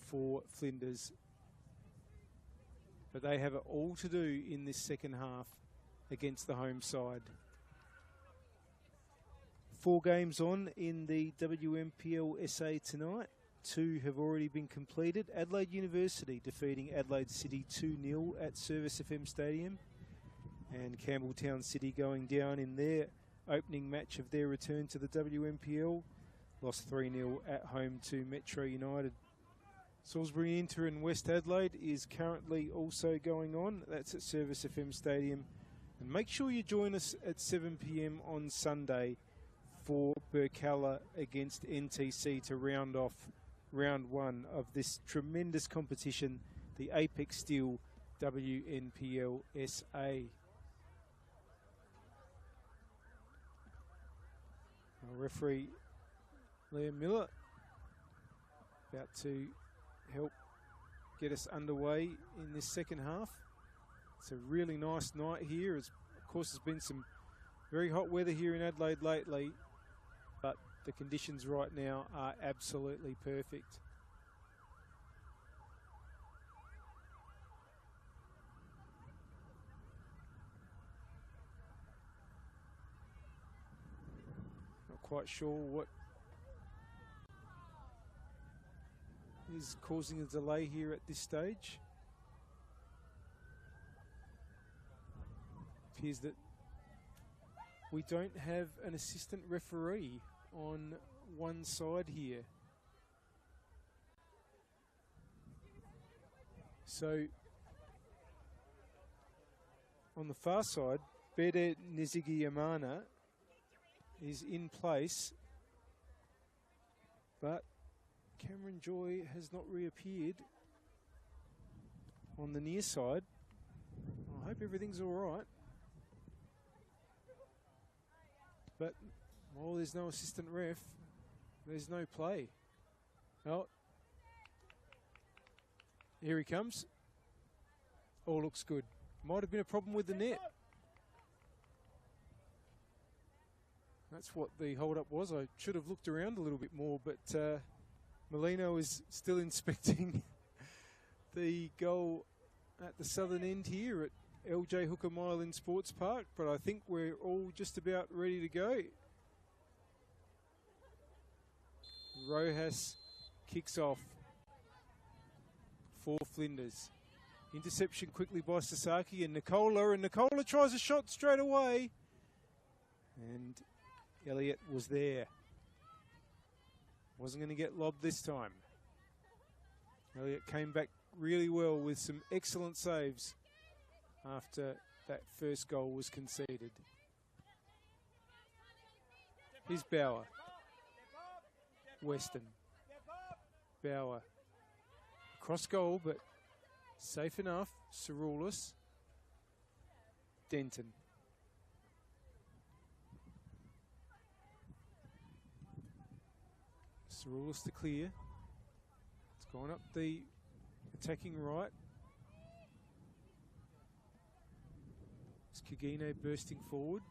for Flinders. But they have it all to do in this second half against the home side. 4 games on in the WNPLSA tonight. 2 have already been completed. Adelaide University defeating Adelaide City 2-0 at Service FM Stadium. And Campbelltown City going down in their opening match of their return to the WNPL. Lost 3-0 at home to Metro United. Salisbury Inter and West Adelaide is currently also going on. That's at Service FM Stadium. And make sure you join us at 7 p.m. on Sunday for Burkalla against NTC to round off round one of this tremendous competition, the Apex Steel WNPLSA. Referee Liam Miller about to help get us underway in this second half. It's a really nice night here. Of course, there's been some very hot weather here in Adelaide lately, but the conditions right now are absolutely perfect. Not quite sure what is causing a delay here at this stage. Appears that we don't have an assistant referee on one side here. So on the far side, Bede Nizigiyamana is in place, but Cameron Joy has not reappeared on the near side. I hope everything's all right. But while there's no assistant ref, there's no play. Oh, here he comes. All looks good. Might have been a problem with the net. That's what the hold-up was. I should have looked around a little bit more, but Molino is still inspecting the goal at the southern end here at LJ Hooker Mile Sports Park, but I think we're all just about ready to go. Rojas kicks off for Flinders. Interception quickly by Sasaki and Nicola tries a shot straight away. And Elliott was there. Wasn't going to get lobbed this time. Elliott came back really well with some excellent saves after that first goal was conceded. Here's Bauer. Weston. Bauer. Cross goal, but safe enough. Cerulis. Denton. Cerulis to clear. It's gone up the attacking right. It's Kagine bursting forward.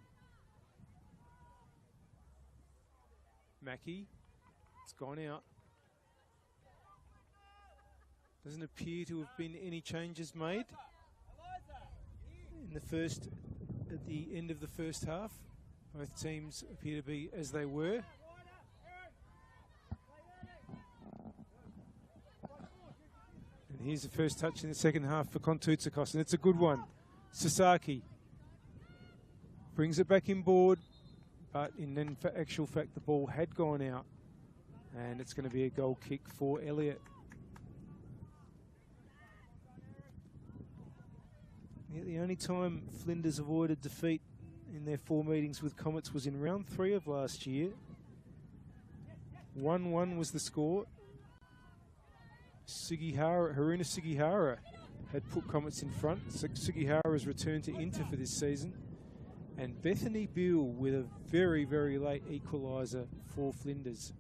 Mackie. It's gone out. Doesn't appear to have been any changes made in at the end of the first half. Both teams appear to be as they were. And here's the first touch in the second half for Kontoutsakos, and it's a good one. Sasaki brings it back inboard, but in actual fact the ball had gone out, and it's going to be a goal kick for Elliott. Yeah, the only time Flinders avoided defeat in their 4 meetings with Comets was in round 3 of last year. 1-1 was the score. Haruna Sugihara had put Comets in front. So Sugihara has returned to Inter for this season. And Bethany Beale with a very, very late equaliser for Flinders.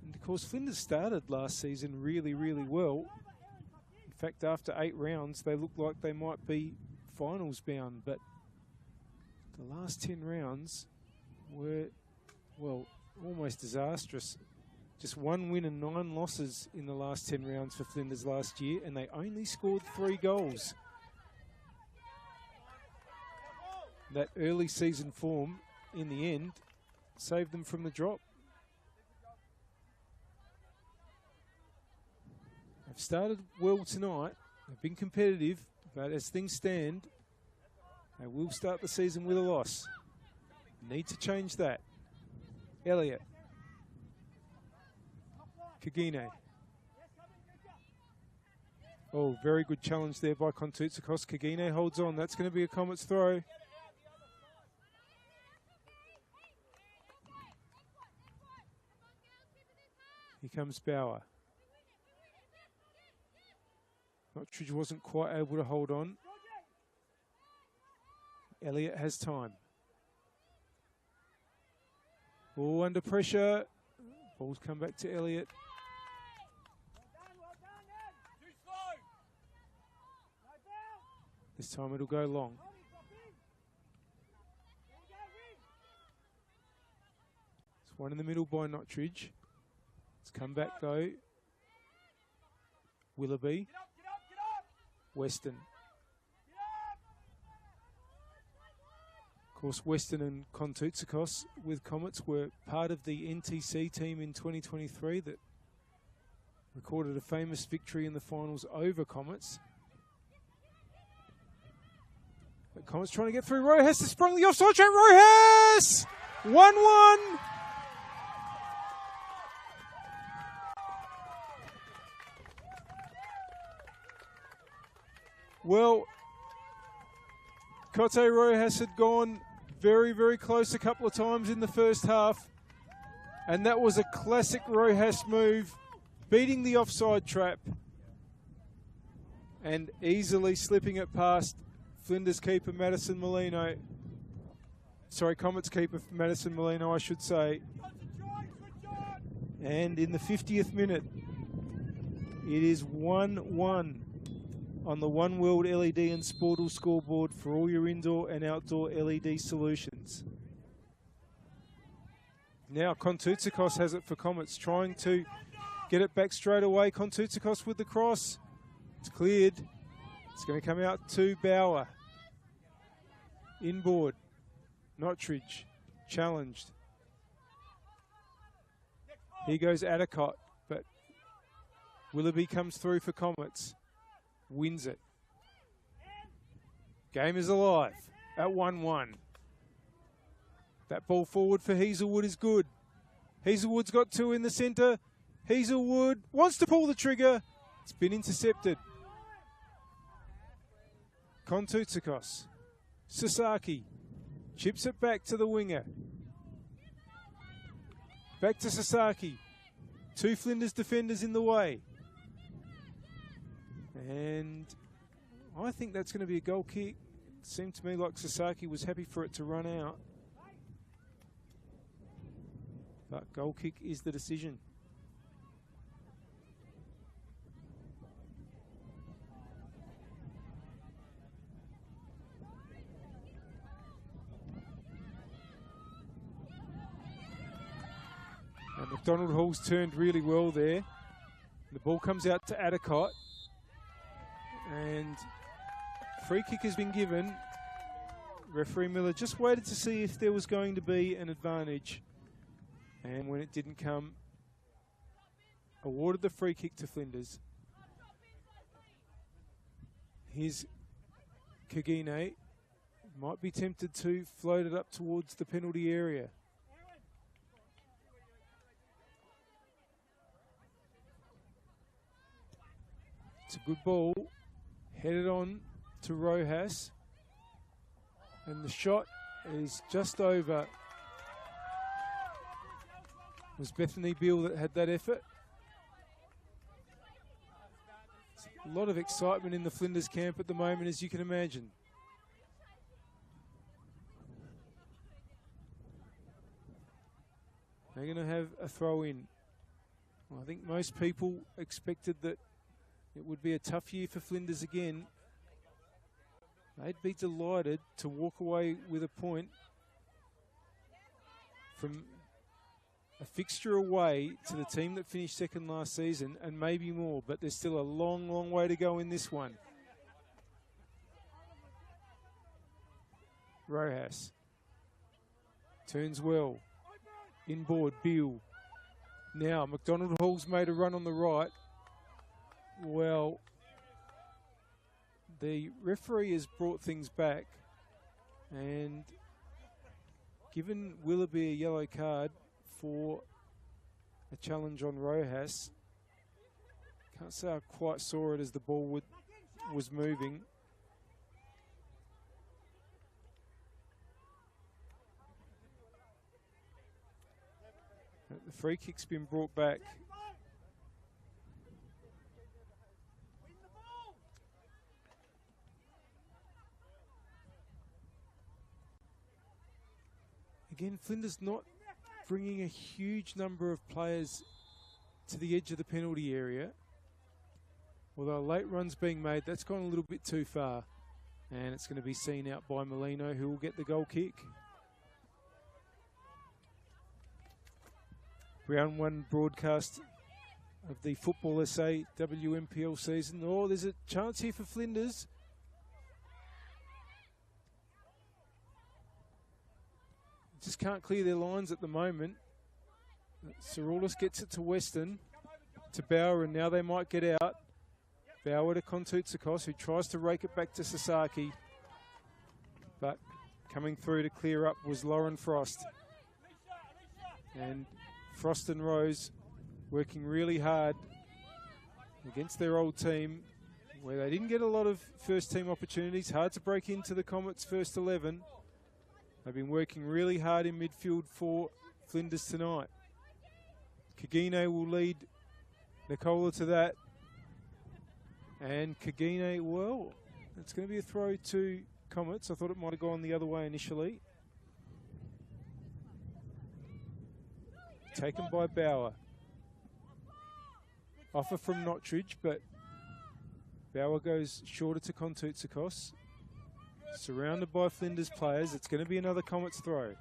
And of course, Flinders started last season really, really well. In fact, after 8 rounds, they looked like they might be finals bound. But the last 10 rounds were, well, almost disastrous. Just 1 win and 9 losses in the last 10 rounds for Flinders last year, and they only scored 3 goals. That early season form, in the end, saved them from the drop. They've started well tonight. They've been competitive, but as things stand, they will start the season with a loss. Need to change that. Elliott. Kagine. Oh, very good challenge there by Kontoutsakos. Kagine holds on. That's going to be a Comets throw. Here comes Bauer. Notridge wasn't quite able to hold on. Elliott has time. All under pressure. Ball's come back to Elliott. This time it'll go long. It's one in the middle by Nottridge. It's come back though. Willoughby. Weston. Of course, Weston and Kontoutsakos with Comets were part of the NTC team in 2023 that recorded a famous victory in the finals over Comets. But Comets trying to get through. Rojas has sprung the offside trap. Rojas! 1-1. Well, Cote Rojas had gone very, very close a couple of times in the first half. And that was a classic Rojas move, beating the offside trap and easily slipping it past Flinders keeper Madison Molino. Sorry, Comets keeper Madison Molino, I should say. And in the 50th minute, it is 1-1 on the One World LED and Sportal scoreboard for all your indoor and outdoor LED solutions. Now Kontoutsakos has it for Comets, trying to get it back straight away. Kontoutsakos with the cross. It's cleared. It's going to come out to Bauer. Inboard. Nottridge challenged. Here goes Adelaide, but Willoughby comes through for Comets. Wins it. Game is alive at 1-1. That ball forward for Hazelwood is good. Hazelwood's got two in the centre. Hazelwood wants to pull the trigger. It's been intercepted. Kontoutsakos. Sasaki chips it back to the winger. Back to Sasaki. Two Flinders defenders in the way. And I think that's going to be a goal kick. It seemed to me like Sasaki was happy for it to run out. But goal kick is the decision. And McDonald Hall's turned really well there. The ball comes out to Adelaide. And free kick has been given. Referee Miller just waited to see if there was going to be an advantage. And when it didn't come, awarded the free kick to Flinders. Here's Kagine. Might be tempted to float it up towards the penalty area. It's a good ball. Headed on to Rojas. And the shot is just over. It was Bethany Beale that had that effort. A lot of excitement in the Flinders camp at the moment, as you can imagine. They're going to have a throw in. Well, I think most people expected that it would be a tough year for Flinders again. They'd be delighted to walk away with a point from a fixture away to the team that finished second last season, and maybe more, but there's still a long, long way to go in this one. Rojas turns well. Inboard, Beale. Now, McDonald Hall's made a run on the right. Well, the referee has brought things back and given Willoughby a yellow card for a challenge on Rojas. Can't say I quite saw it as the ball was moving. The free kick's been brought back. Again, Flinders not bringing a huge number of players to the edge of the penalty area. Although a late run's being made, that's gone a little bit too far. And it's going to be seen out by Molino, who will get the goal kick. Round 1 broadcast of the Football SA WMPL season. Oh, there's a chance here for Flinders. Just can't clear their lines at the moment. Cerullis gets it to Weston, to Bauer, and now they might get out. Bauer to Kontoutsakos, who tries to rake it back to Sasaki. But coming through to clear up was Lauren Frost. And Frost and Rose working really hard against their old team, where they didn't get a lot of first team opportunities. Hard to break into the Comets' first 11. They've been working really hard in midfield for Flinders tonight. Kagine will lead Nicola to that. And Kagine, well, it's going to be a throw to Comets. I thought it might have gone the other way initially. Taken by Bauer. Offer from Nottridge, but Bauer goes shorter to Kontoutsakos. Surrounded by Flinders players. It's going to be another Comets throw.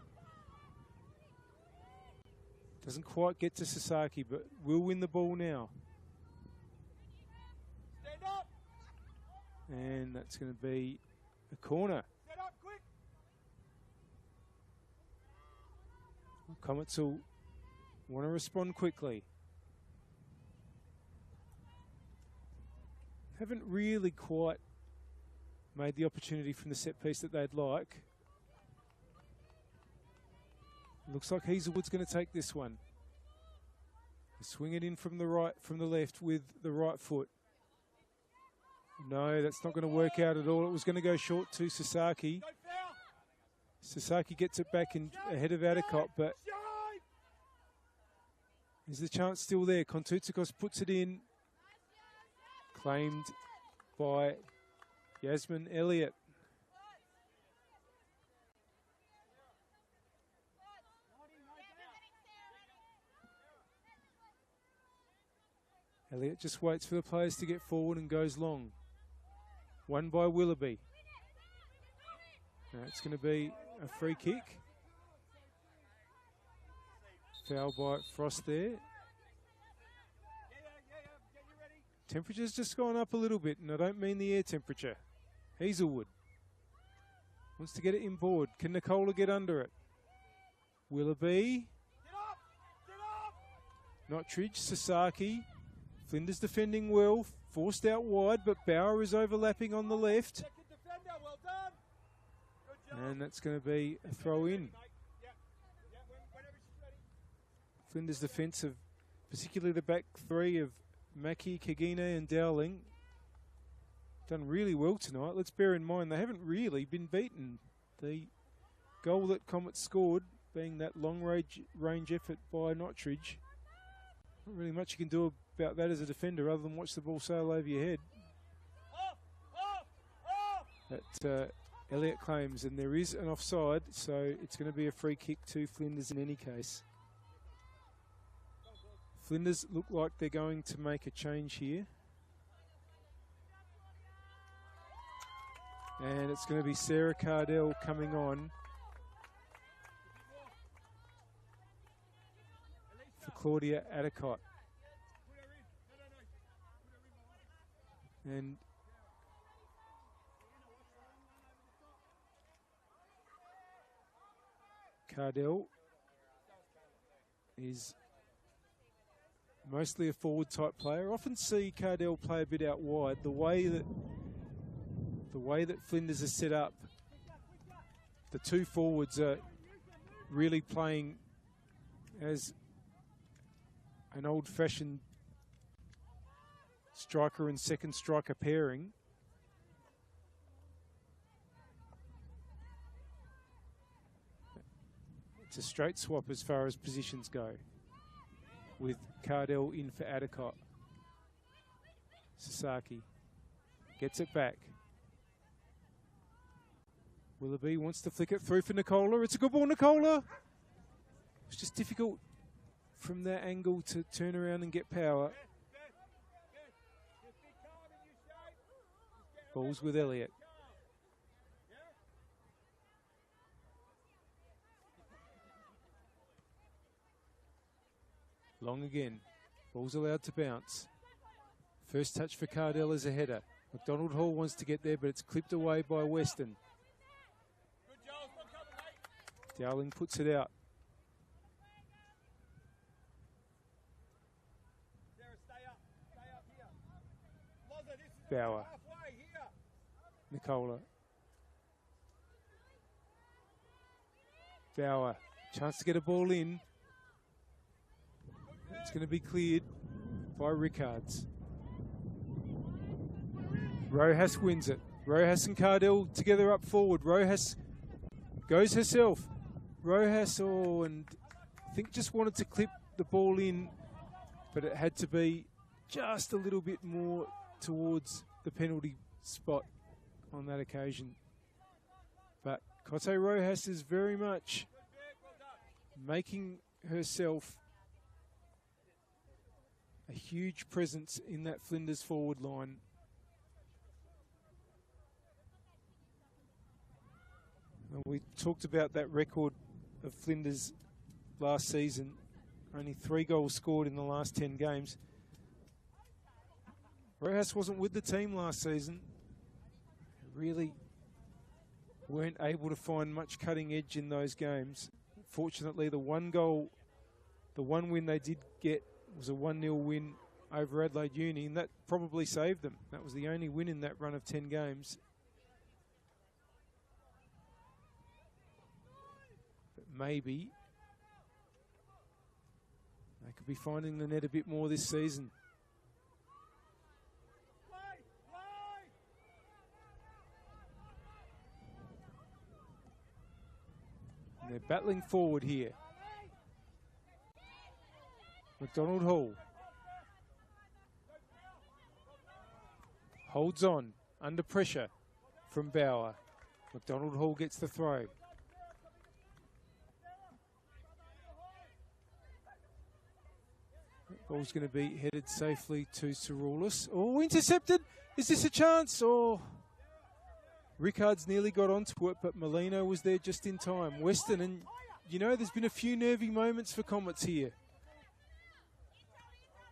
Doesn't quite get to Sasaki, but will win the ball now. And that's going to be a corner. Comets will want to respond quickly. Haven't really quite made the opportunity from the set piece that they'd like. Looks like Hazelwood's going to take this one. Swing it in from the right, from the left with the right foot. No, that's not going to work out at all. It was going to go short to Sasaki. Sasaki gets it back in ahead of Adicott, but is the chance still there? Kontoutsakos puts it in. Claimed by Yasmin Elliott. Elliott just waits for the players to get forward and goes long. Won by Willoughby. Now it's going to be a free kick. Foul by Frost there. Temperature's just gone up a little bit, and I don't mean the air temperature. Hazelwood wants to get it inboard. Can Nicola get under it? Willoughby. Nottridge, Sasaki. Flinders defending well, forced out wide, but Bauer is overlapping on the left. And that's going to be a throw in. Flinders defensive, particularly the back three of Mackie, Kagine and Dowling, done really well tonight. Let's bear in mind they haven't really been beaten. The goal that Comets scored being that long range effort by Nottridge. Not really much you can do about that as a defender other than watch the ball sail over your head. That Elliott claims, and there is an offside, so it's going to be a free kick to Flinders in any case. Flinders look like they're going to make a change here. And it's going to be Sarah Cardell coming on for Claudia Adicott. And Cardell is mostly a forward type player. Often see Cardell play a bit out wide. The way that Flinders is set up, the two forwards are really playing as an old-fashioned striker and second striker pairing. It's a straight swap as far as positions go, with Cardell in for Adicott. Sasaki gets it back. Willoughby wants to flick it through for Nicola. It's a good ball, Nicola. It's just difficult from that angle to turn around and get power. Ball's with Elliott. Long again. Ball's allowed to bounce. First touch for Cardell is a header. McDonald Hall wants to get there, but it's clipped away by Weston. Dowling puts it out. Bauer. Nicola. Bauer. Chance to get a ball in. It's going to be cleared by Rickards. Rojas wins it. Rojas and Cardell together up forward. Rojas goes herself. Rojas, and I think just wanted to clip the ball in, but it had to be just a little bit more towards the penalty spot on that occasion. But Cote Rojas is very much making herself a huge presence in that Flinders forward line. Well, we talked about that record of Flinders last season. Only 3 goals scored in the last 10 games. Rojas wasn't with the team last season. Really weren't able to find much cutting edge in those games. Fortunately, the one win they did get was a 1-0 win over Adelaide Uni, and that probably saved them. That was the only win in that run of 10 games. But maybe they could be finding the net a bit more this season. And they're battling forward here. McDonald Hall holds on under pressure from Bauer. McDonald Hall gets the throw. That ball's going to be headed safely to Cerulis. Oh, intercepted. Is this a chance? Oh, Rickards nearly got onto it, but Molino was there just in time. Weston, and you know, there's been a few nervy moments for Comets here.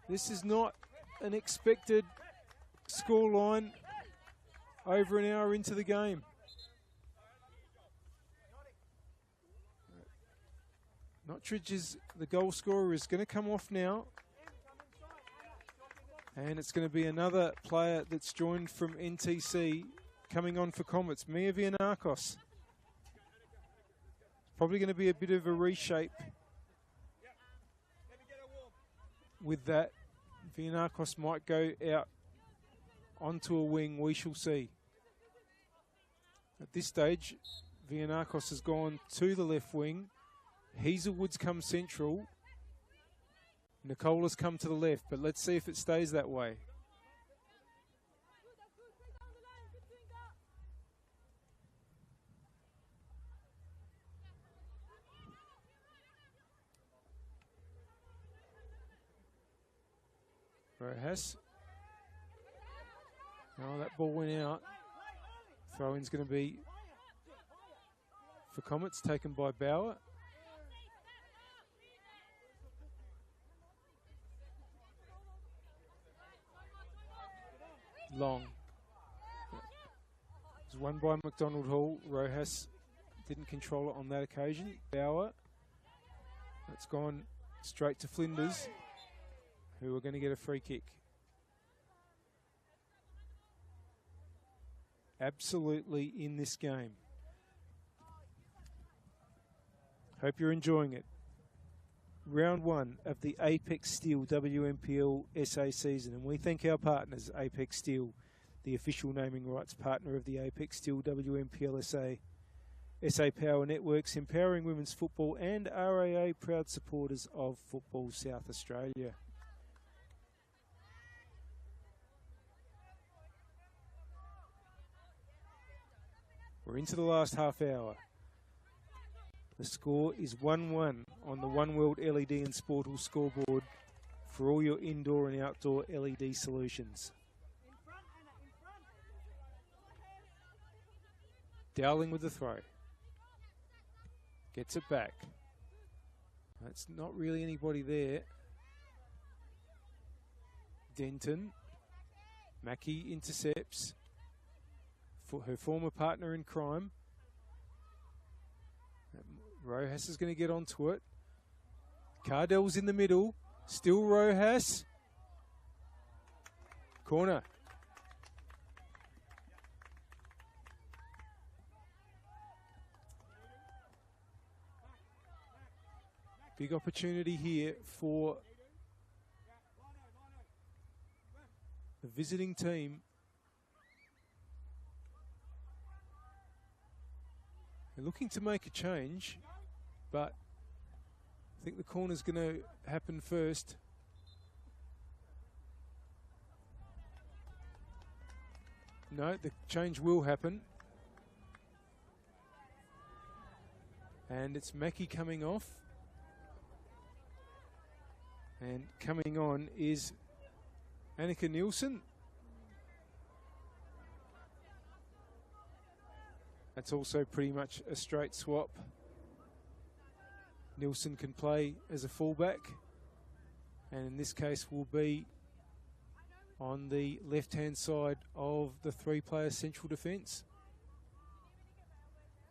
This is not an expected scoreline over an hour into the game. Nottridge is the goal scorer, is going to come off now. And it's going to be another player that's joined from NTC coming on for Comets, Mia Vianakos. Probably going to be a bit of a reshape with that. Vianakos might go out onto a wing, we shall see. At this stage, Vianakos has gone to the left wing. Hazelwood's come central. Nicola's come to the left, but let's see if it stays that way. Rojas. Oh, that ball went out. Throw-in's going to be for Comets, taken by Bauer. Long. It was won by McDonald Hall. Rojas didn't control it on that occasion. Bauer. That's gone straight to Flinders, who are going to get a free kick. Absolutely in this game. Hope you're enjoying it. Round 1 of the Apex Steel WNPLSA season, and we thank our partners, Apex Steel, the official naming rights partner of the Apex Steel WNPLSA, SA Power Networks, empowering women's football, and RAA, proud supporters of Football South Australia. We're into the last half hour. The score is 1-1 on the One World LED and Sportal scoreboard for all your indoor and outdoor LED solutions. Dowling with the throw. Gets it back. That's not really anybody there. Denton. Mackie intercepts for her former partner in crime. Rojas is going to get onto it. Cardell's in the middle. Still Rojas. Corner. Big opportunity here for the visiting team. They're looking to make a change, but I think the corner's going to happen first. No, the change will happen. And it's Mackie coming off. And coming on is Annika Nielsen. That's also pretty much a straight swap. Nielsen can play as a fullback, and in this case will be on the left-hand side of the three-player central defence.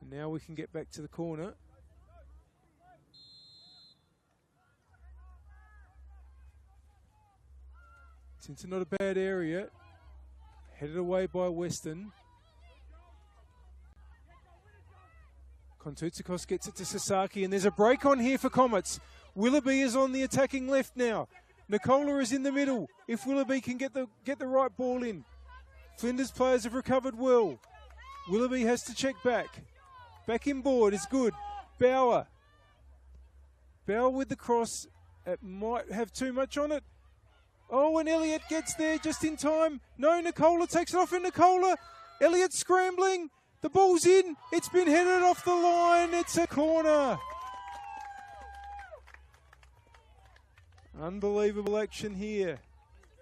And now we can get back to the corner. It's into not a bad area. Headed away by Weston. Kontoutsakos gets it to Sasaki, and there's a break on here for Comets. Willoughby is on the attacking left now. Nicola is in the middle. If Willoughby can get the right ball in. Flinders players have recovered well. Willoughby has to check back. Back inboard is good. Bauer. Bauer with the cross. It might have too much on it. Oh, and Elliott gets there just in time. No, Nicola takes it off, and Nicola. Elliott scrambling. The ball's in. It's been headed off the line. It's a corner. Unbelievable action here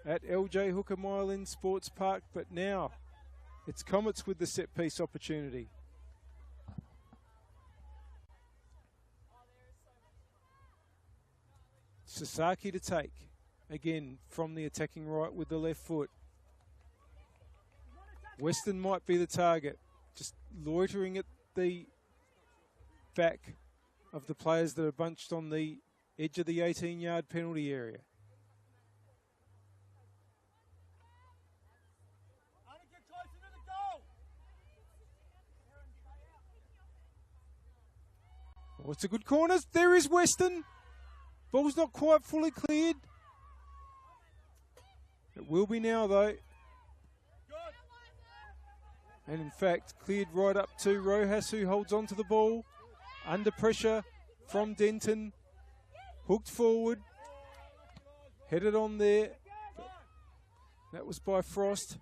at LJ Hooker Mylan Sports Park, but now it's Comets with the set piece opportunity. Sasaki to take. Again, from the attacking right with the left foot. Weston might be the target. Just loitering at the back of the players that are bunched on the edge of the 18-yard penalty area. Oh, it's a good corner. There is Weston. Ball's not quite fully cleared. It will be now, though. And in fact, cleared right up to Rojas, who holds on to the ball. Under pressure from Denton. Hooked forward. Headed on there. That was by Frost.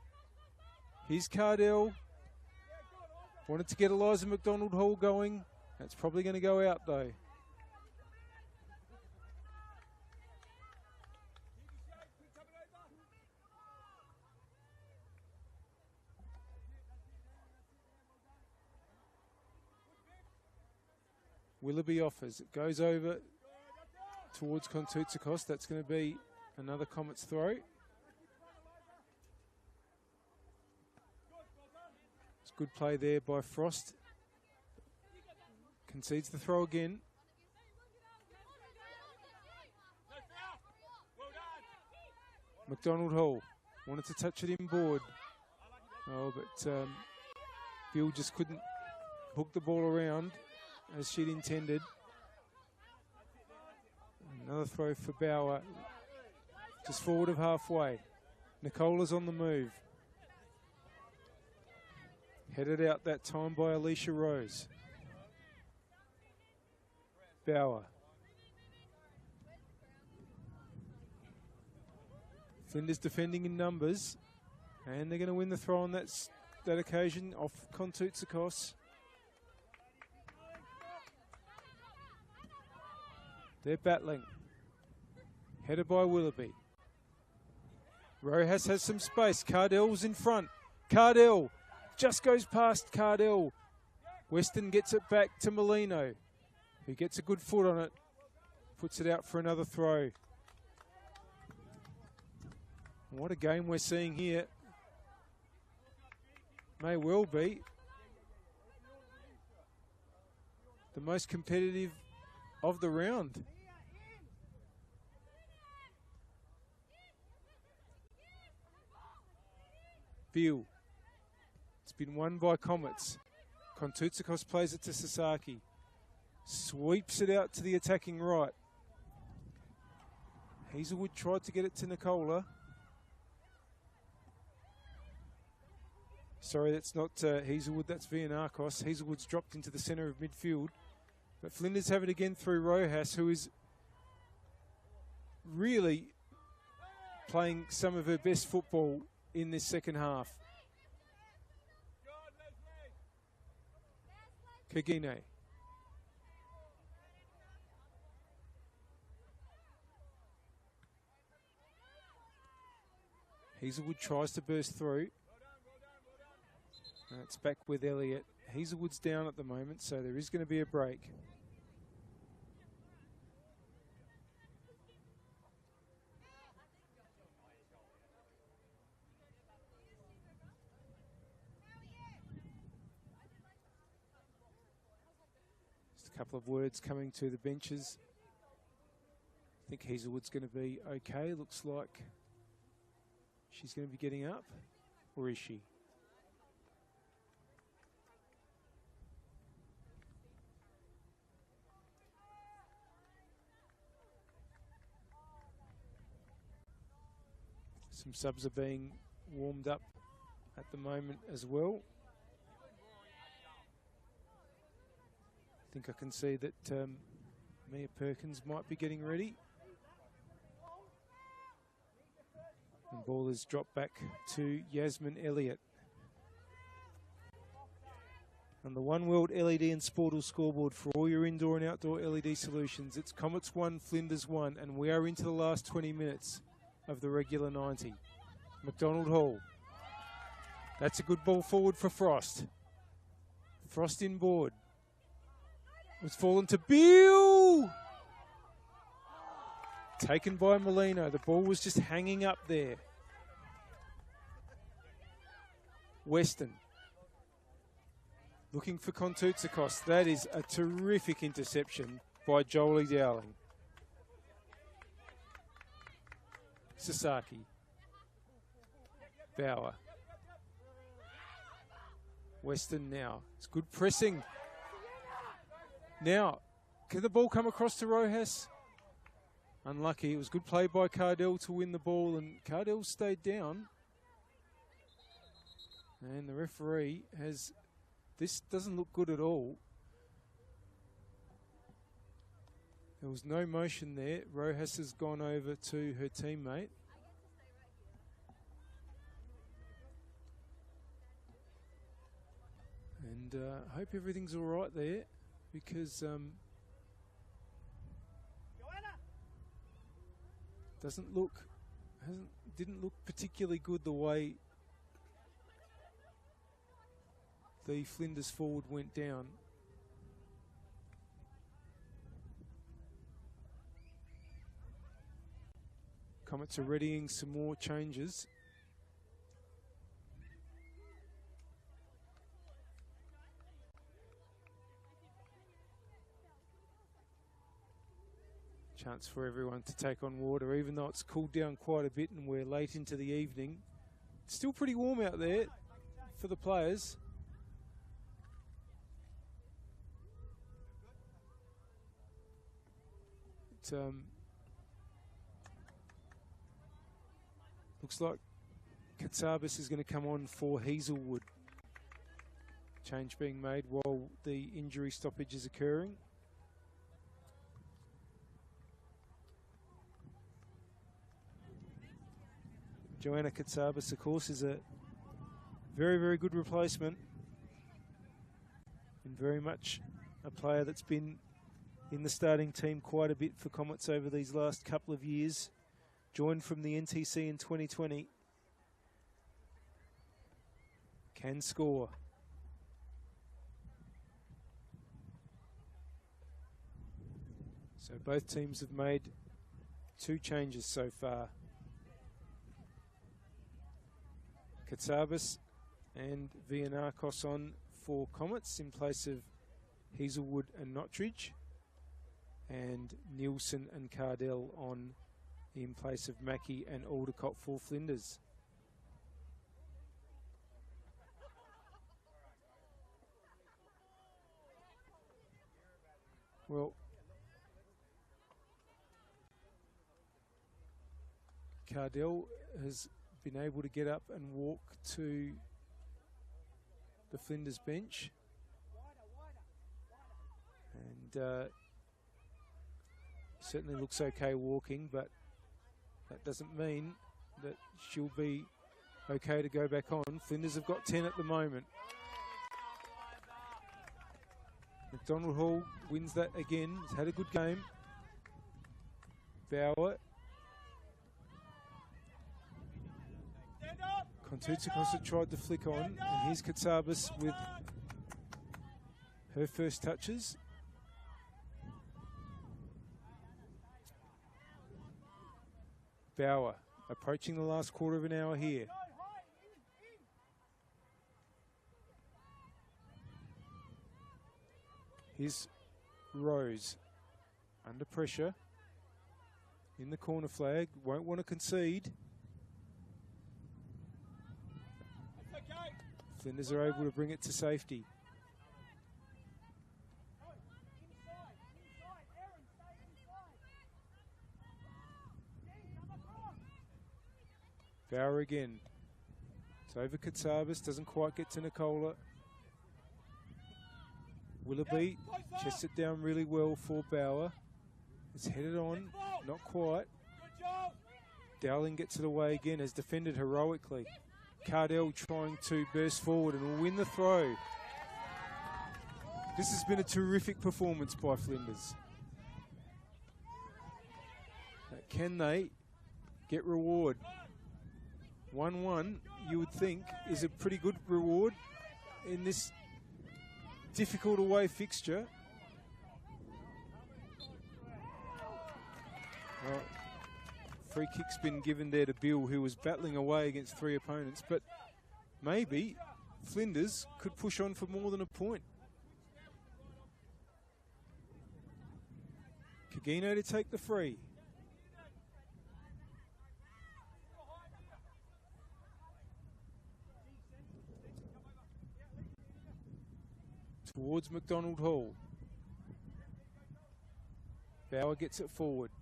Here's Cardell. Wanted to get Eliza McDonald-Hall going. That's probably going to go out, though. Willoughby offers. It goes over towards Kontoutsakos. That's going to be another Comets throw. It's good play there by Frost. Concedes the throw again. McDonald-Hall wanted to touch it inboard. Oh, but Bill just couldn't hook the ball around as she'd intended. Another throw for Bauer, just forward of halfway. Nicola's on the move. Headed out that time by Alicia Rose. Bauer. Flinders defending in numbers, and they're going to win the throw on that occasion off Kontoutsakos. They're battling. Headed by Willoughby. Rojas has some space. Cardell's in front. Cardell just goes past Cardell. Weston gets it back to Molino, who gets a good foot on it. Puts it out for another throw. What a game we're seeing here. May well be the most competitive of the round. Beal. It's been won by Comets. Kontoutsakos plays it to Sasaki. Sweeps it out to the attacking right. Hazelwood tried to get it to Nicola. Sorry, that's not Hazelwood, that's Vianakos. Hazelwood's dropped into the centre of midfield. But Flinders have it again through Rojas, who is really playing some of her best football in this second half. Kagine. Hazelwood tries to burst through. It's back with Elliott. Hazelwood's down at the moment, so there is going to be a break. Just a couple of words coming to the benches. I think Hazelwood's going to be okay. Looks like she's going to be getting up, or is she? Some subs are being warmed up at the moment as well. I think I can see that Mia Perkins might be getting ready. And ball is dropped back to Yasmin Elliott. On the One World LED and Sportal scoreboard for all your indoor and outdoor LED solutions, it's Comets 1, Flinders 1, and we are into the last 20 minutes of the regular 90. McDonald Hall. That's a good ball forward for Frost. Frost inboard. It's fallen to Beal. Taken by Molino. The ball was just hanging up there. Weston. Looking for Kontoutsakos. That is a terrific interception by Jolie Dowling. Sasaki. Bauer. Weston now. It's good pressing. Now, can the ball come across to Rojas? Unlucky. It was good play by Cardell to win the ball, and Cardell stayed down. And the referee has... This doesn't look good at all. There was no motion there. Rojas has gone over to her teammate. And I hope everything's all right there, because didn't look particularly good the way the Flinders forward went down. Comets are readying some more changes. Chance for everyone to take on water, even though it's cooled down quite a bit and we're late into the evening. It's still pretty warm out there for the players. Looks like Katsabis is going to come on for Hazelwood. Change being made while the injury stoppage is occurring. Joanna Katsabis, of course, is a very, very good replacement and very much a player that's been in the starting team quite a bit for Comets over these last couple of years. Joined from the NTC in 2020. Can score. So both teams have made 2 changes so far. Katsabis and Vianakos on for Comets in place of Hazelwood and Nottridge, and Nielsen and Cardell on in place of Mackey and Aldecott for Flinders. Well, Cardell has been able to get up and walk to the Flinders bench, and certainly looks okay walking, but that doesn't mean that she'll be okay to go back on. Flinders have got 10 at the moment. McDonald Hall wins that again. He's had a good game. Bauer. Kontutsikos tried to flick on, and here's Katsabis with her first touches. Bauer approaching the last quarter of an hour here. Here's Rose under pressure in the corner flag, won't want to concede. Flinders are able to bring it to safety. Bauer again. It's over Katsabis, doesn't quite get to Nicola. Willoughby chests it down really well for Bauer. It's headed on, not quite. Dowling gets it away again, has defended heroically. Cardell trying to burst forward and will win the throw. This has been a terrific performance by Flinders. Can they get reward? 1-1, you would think, is a pretty good reward in this difficult away fixture. Well, free kick's been given there to Bill, who was battling away against 3 opponents, but maybe Flinders could push on for more than a point. Kagino to take the free. Towards McDonald Hall. Bauer gets it forward.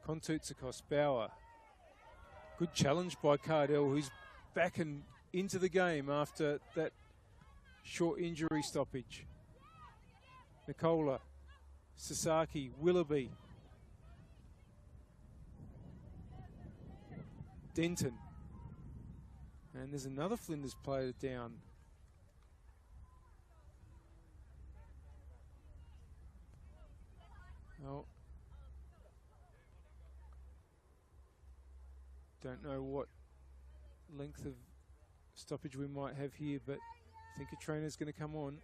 Kontutsikos, Bauer. Good challenge by Cardell, who's back and into the game after that short injury stoppage. Nicola, Sasaki, Willoughby. Denton. And there's another Flinders player down. Oh. Don't know what length of stoppage we might have here, but I think a trainer's going to come on.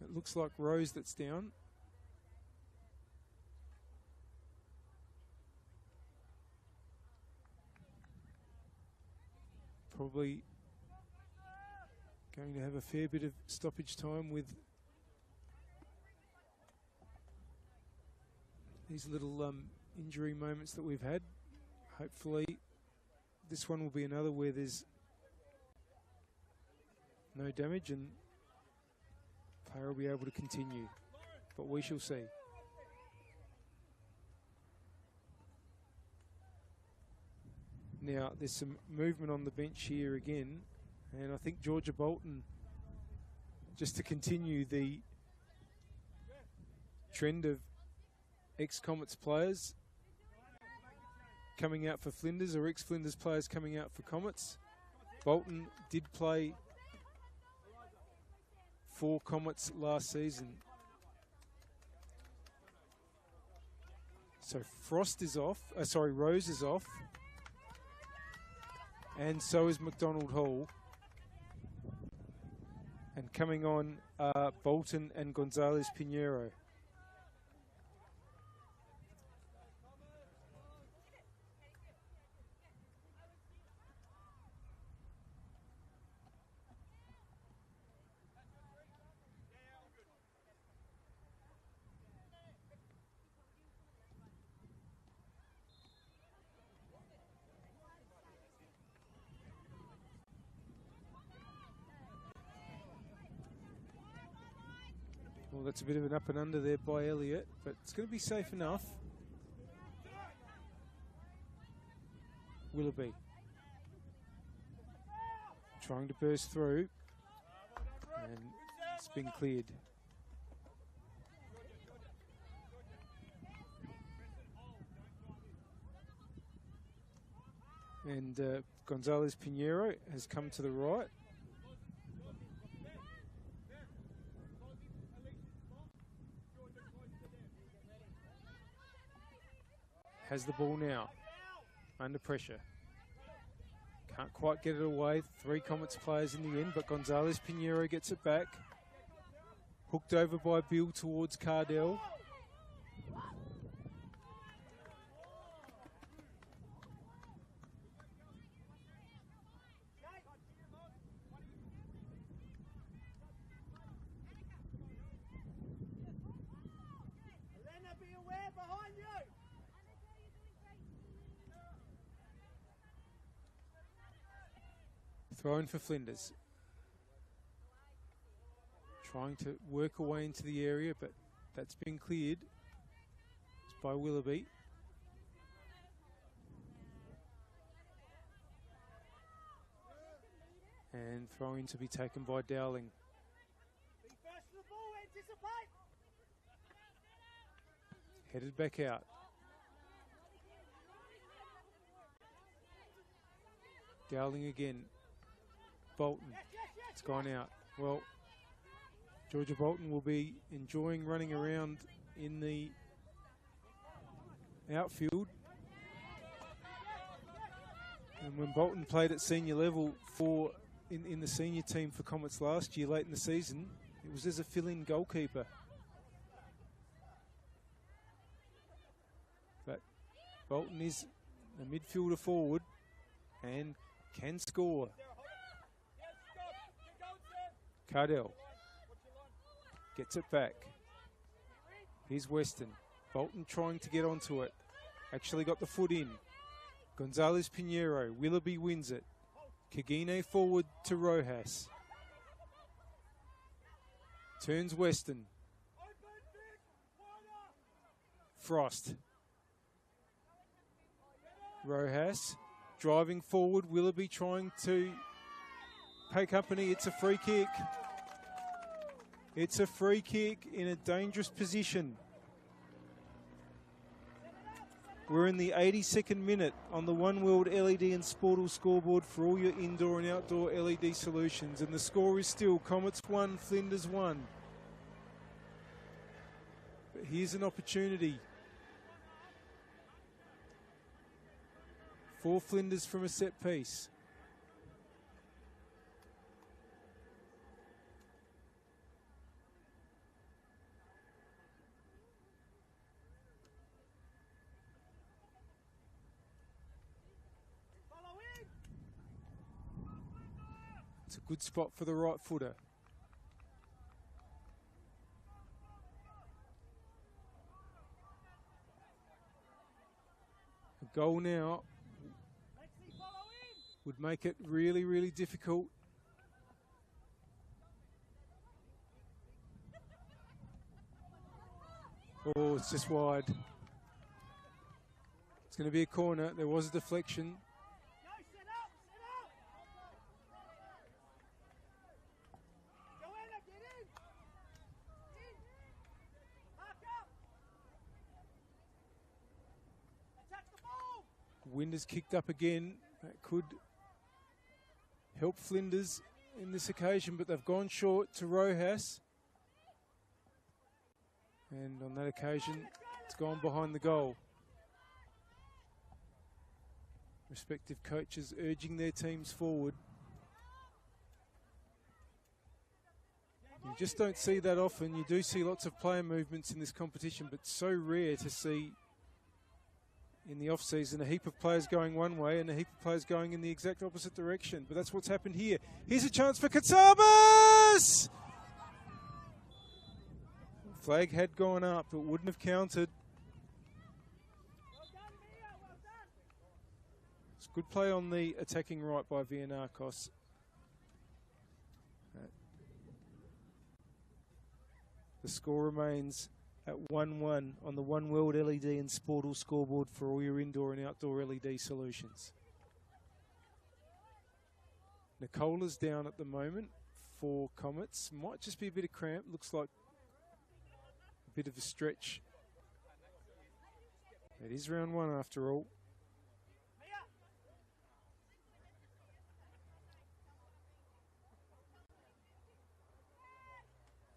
It looks like Rose that's down. Probably going to have a fair bit of stoppage time with these little injury moments that we've had. Hopefully this one will be another where there's no damage and player will be able to continue, but we shall see. Now, there's some movement on the bench here again, and I think Georgia Bolton, just to continue the trend of ex-Comets players, coming out for Flinders, or ex-Flinders players coming out for Comets. Bolton did play for Comets last season. So Frost is off, Rose is off. And so is McDonald Hall. And coming on are Bolton and Gonzalez Pinheiro. Well, that's a bit of an up and under there by Elliott, but it's going to be safe enough. Willoughby trying to burst through, and it's been cleared. And Gonzalez Pinheiro has come to the right. Has the ball now, under pressure. Can't quite get it away. 3 Comets players in the end, but Gonzalez Pinheiro gets it back. Hooked over by Bill towards Cardell. Be aware behind you. Thrown for Flinders. Trying to work away into the area, but that's been cleared. It's by Willoughby. And throwing to be taken by Dowling. Be first to the ball, anticipate. Headed back out. Dowling again. Bolton. It's gone out. Well, Georgia Bolton will be enjoying running around in the outfield. And when Bolton played at senior level in the senior team for Comets last year, late in the season, it was as a fill-in goalkeeper. But Bolton is a midfielder forward and can score. Cardell gets it back. Here's Weston. Bolton trying to get onto it. Actually got the foot in. Gonzalez Pinheiro. Willoughby wins it. Kagine forward to Rojas. Turns Weston. Frost. Rojas driving forward. Willoughby trying to pay company. It's a free kick. It's a free kick in a dangerous position. We're in the 82nd minute on the One World LED and Sportal scoreboard for all your indoor and outdoor LED solutions. And the score is still Comets 1, Flinders 1. But here's an opportunity for Flinders from a set piece. It's a good spot for the right footer. A goal now would make it really, really difficult. Oh, it's just wide. It's going to be a corner. There was a deflection. Wind has kicked up again. That could help Flinders in this occasion, but they've gone short to Rojas. And on that occasion, it's gone behind the goal. Respective coaches urging their teams forward. You just don't see that often. You do see lots of player movements in this competition, but so rare to see in the off-season a heap of players going one way and a heap of players going in the exact opposite direction. But that's what's happened here. Here's a chance for Katsabas! Flag had gone up, but wouldn't have counted. It's good play on the attacking right by Vianakos. The score remains at 1-1 on the One World LED and Sportal scoreboard for all your indoor and outdoor LED solutions. Nicola's down at the moment for Comets. Might just be a bit of cramp. Looks like a bit of a stretch. It is round one after all.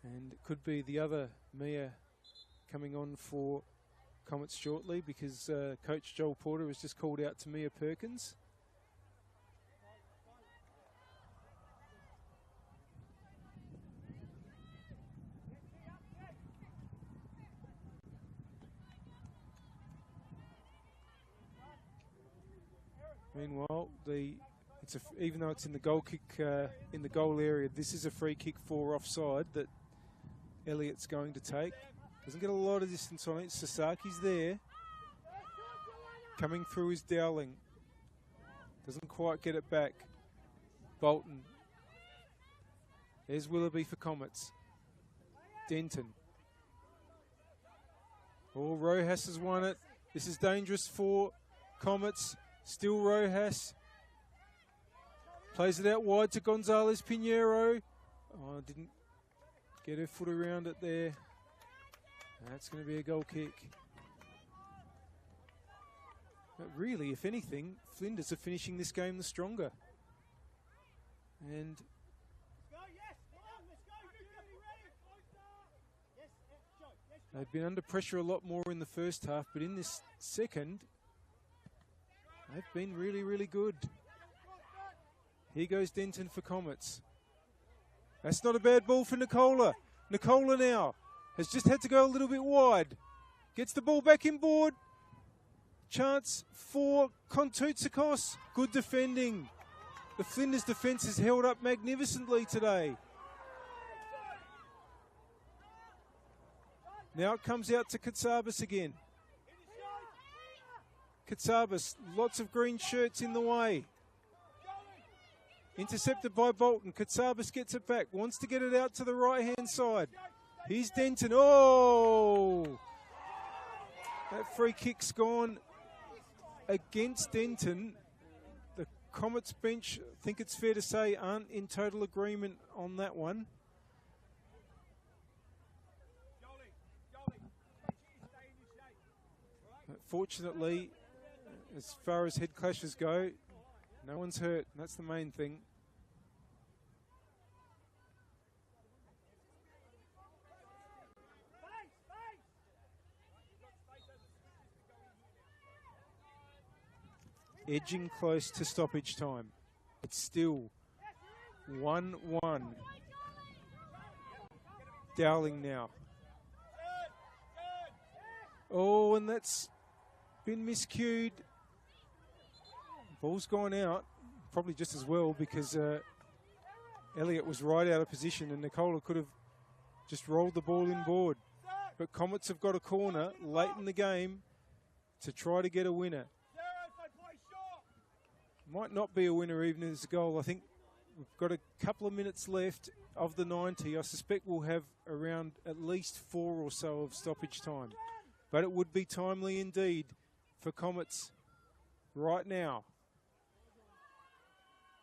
And it could be the other Mia coming on for Comets shortly, because Coach Joel Porter has just called out to Mia Perkins. Meanwhile, even though it's in the goal kick in the goal area, this is a free kick for offside that Elliott's going to take. Doesn't get a lot of distance on it. Sasaki's there. Coming through is Dowling. Doesn't quite get it back. Bolton. There's Willoughby for Comets. Denton. Oh, Rojas has won it. This is dangerous for Comets. Still Rojas. Plays it out wide to Gonzalez Pinheiro. Oh, didn't get her foot around it there. That's going to be a goal kick. But really, if anything, Flinders are finishing this game the stronger. And they've been under pressure a lot more in the first half, but in this second, they've been really, really good. Here goes Denton for Comets. That's not a bad ball for Nicola. Nicola now has just had to go a little bit wide. Gets the ball back inboard. Chance for Kontoutsakos. Good defending. The Flinders defence has held up magnificently today. Now it comes out to Katsabas again. Katsabas, lots of green shirts in the way. Intercepted by Bolton. Katsabas gets it back. Wants to get it out to the right-hand side. Here's Denton. Oh! That free kick's gone against Denton. The Comets bench, I think it's fair to say, aren't in total agreement on that one. Fortunately, as far as head clashes go, no one's hurt. That's the main thing. Edging close to stoppage time. It's still 1-1. Dowling now. Oh, and that's been miscued. Ball's gone out, probably just as well, because Elliott was right out of position and Nicola could have just rolled the ball inboard. But Comets have got a corner late in the game to try to get a winner. Might not be a winner even as a goal. I think we've got a couple of minutes left of the 90. I suspect we'll have around at least 4 or so of stoppage time. But it would be timely indeed for Comets right now.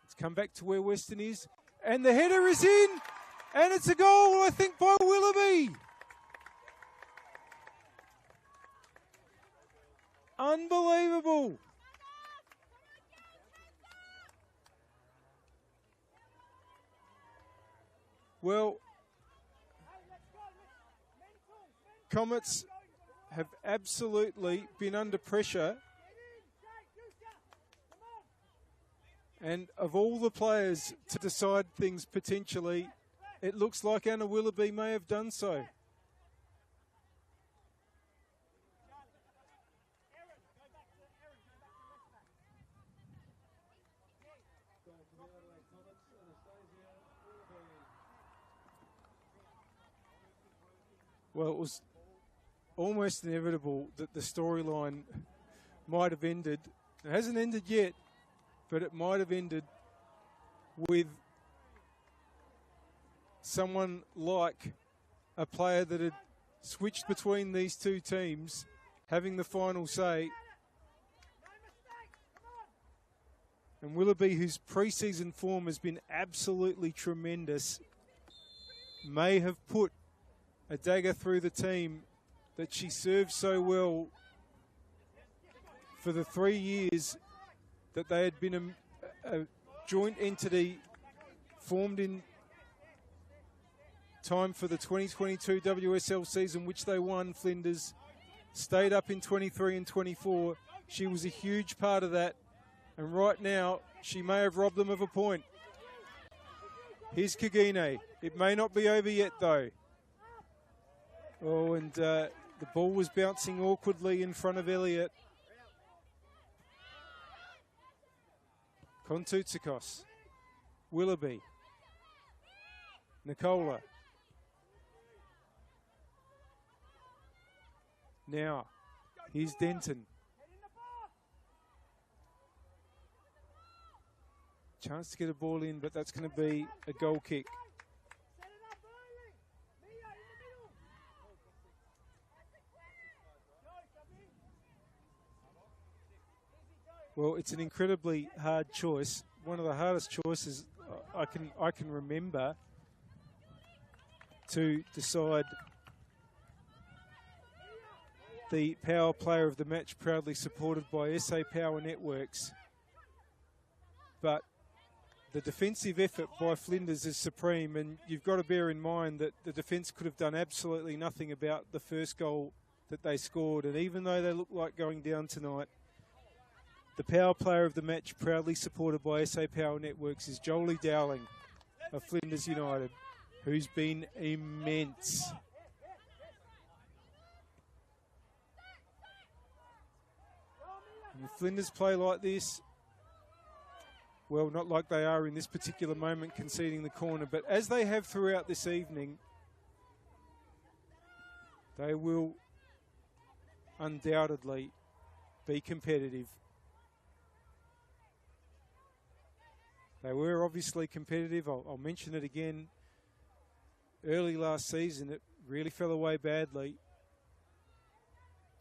Let's come back to where Western is. And the header is in. And it's a goal, I think, by Willoughby. Unbelievable. Well, Comets have absolutely been under pressure. And of all the players to decide things potentially, it looks like Anna Willoughby may have done so. Well, it was almost inevitable that the storyline might have ended. It hasn't ended yet, but it might have ended with someone like a player that had switched between these two teams having the final say. And Willoughby, whose pre-season form has been absolutely tremendous, may have put a dagger through the team that she served so well for the 3 years that they had been a joint entity formed in time for the 2022 WSL season, which they won. Flinders stayed up in 23 and 24. She was a huge part of that. And right now, she may have robbed them of a point. Here's Kagine. It may not be over yet, though. Oh, and the ball was bouncing awkwardly in front of Elliott. Kontoutsakos, Willoughby, Nicola. Now, here's Denton. Chance to get a ball in, but that's going to be a goal kick. Well, it's an incredibly hard choice. One of the hardest choices I can remember to decide the power player of the match, proudly supported by SA Power Networks. But the defensive effort by Flinders is supreme, and you've got to bear in mind that the defence could have done absolutely nothing about the first goal that they scored. And even though they look like going down tonight, the power player of the match, proudly supported by SA Power Networks, is Jolie Dowling of Flinders United, who's been immense. And if Flinders play like this, well, not like they are in this particular moment, conceding the corner, but as they have throughout this evening, they will undoubtedly be competitive. They were obviously competitive. I'll mention it again. Early last season, it really fell away badly.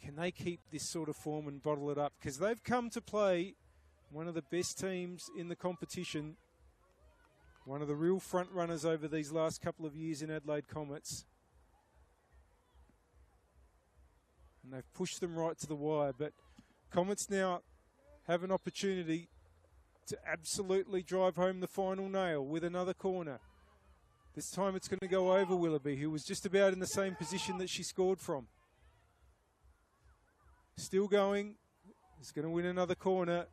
Can they keep this sort of form and bottle it up? Because they've come to play one of the best teams in the competition, one of the real front runners over these last couple of years in Adelaide Comets. And they've pushed them right to the wire. But Comets now have an opportunity to absolutely drive home the final nail with another corner. This time it's going to go over Willoughby, who was just about in the same position that she scored from. Still going. Is going to win another corner.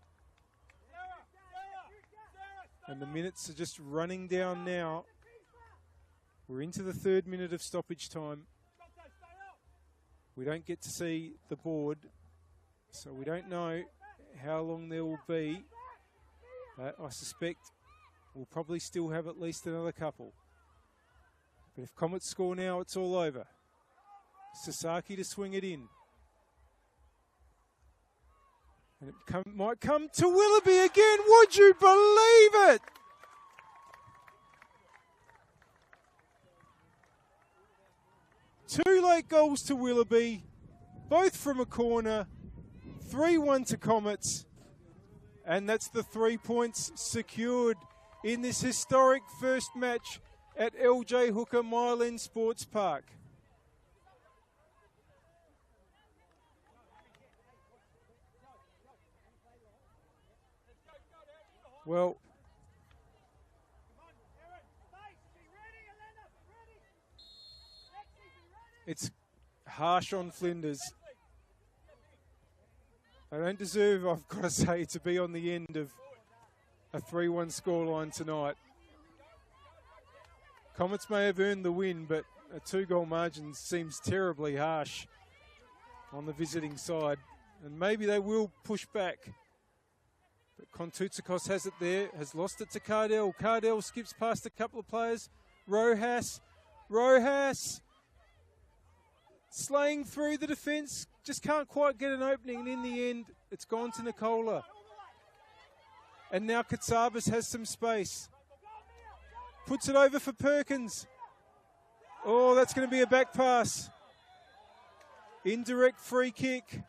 And the minutes are just running down now. We're into the 3rd minute of stoppage time. We don't get to see the board, so we don't know how long there will be. I suspect we'll probably still have at least another couple. But if Comets score now, it's all over. Sasaki to swing it in. And it might come to Willoughby again. Would you believe it? Two late goals to Willoughby, both from a corner. 3-1 to Comets. And that's the 3 points secured in this historic first match at LJ Hooker Mile End Sports Park. Well, It's harsh on Flinders. They don't deserve, I've got to say, to be on the end of a 3-1 scoreline tonight. Comets may have earned the win, but a 2-goal margin seems terribly harsh on the visiting side. And maybe they will push back. But Kontoutsakos has it there, has lost it to Cardell. Cardell skips past a couple of players. Rojas slaying through the defence, just can't quite get an opening, and in the end, it's gone to Nicola. And now Katsabas has some space. Puts it over for Perkins. Oh, that's going to be a back pass. Indirect free kick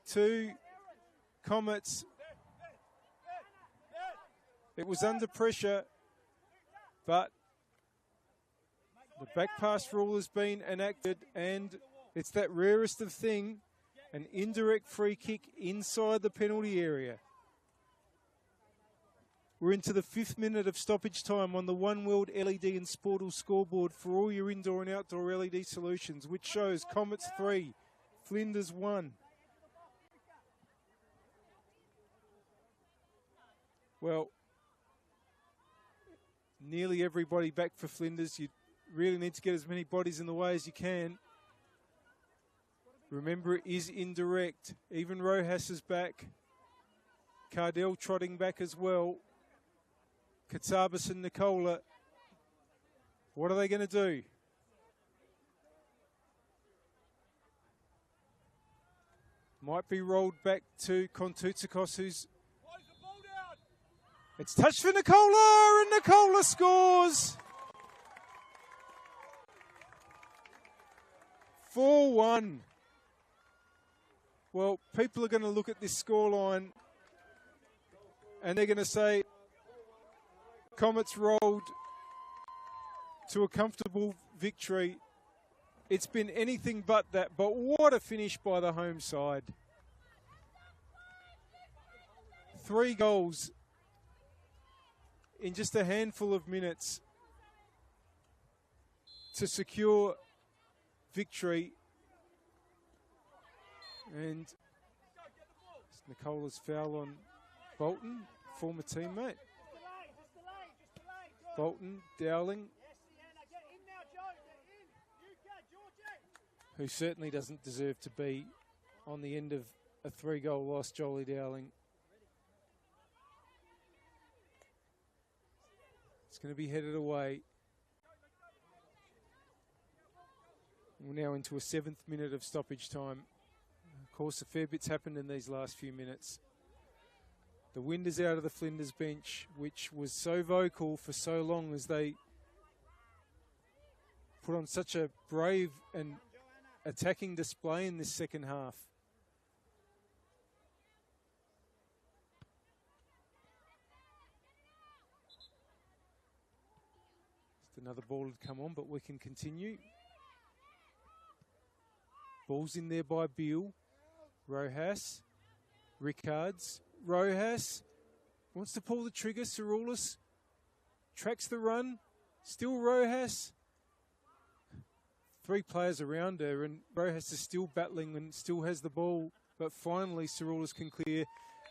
to Comets. It was under pressure, but the back pass rule has been enacted, and it's that rarest of thing, an indirect free kick inside the penalty area. We're into the 5th minute of stoppage time on the One World LED and Sportal scoreboard for all your indoor and outdoor LED solutions, which shows Comets 3, Flinders 1. Well, nearly everybody back for Flinders. You really need to get as many bodies in the way as you can. Remember, it is indirect. Even Rojas is back. Cardell trotting back as well. Katsabas and Nicola. What are they going to do? Might be rolled back to Kontoutsakos, who's... It's touched for Nicola, and Nicola scores! 4-1. Well, people are going to look at this scoreline and they're going to say Comets rolled to a comfortable victory. It's been anything but that, but what a finish by the home side. 3 goals in just a handful of minutes to secure victory. And Nicola's foul on Bolton, former teammate. Bolton, Dowling, who certainly doesn't deserve to be on the end of a 3-goal loss, Jolie Dowling. It's going to be headed away. We're now into a 7th minute of stoppage time. Of course, a fair bit's happened in these last few minutes. The wind is out of the Flinders bench, which was so vocal for so long as they put on such a brave and attacking display in this second half. Just another ball to come on, but we can continue. Ball's in there by Beale. Rojas. Rickards. Rojas wants to pull the trigger. Ciroulis tracks the run. Still Rojas. 3 players around her, and Rojas is still battling and still has the ball. But finally, Ciroulis can clear.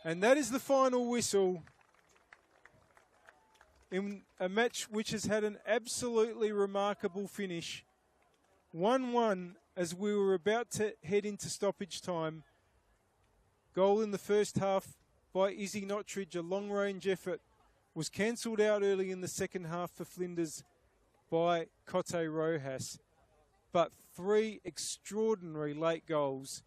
And that is the final whistle in a match which has had an absolutely remarkable finish. 1-1 as we were about to head into stoppage time. Goal in the first half by Izzy Nottridge, a long-range effort, was cancelled out early in the second half for Flinders by Cote Rojas. But 3 extraordinary late goals,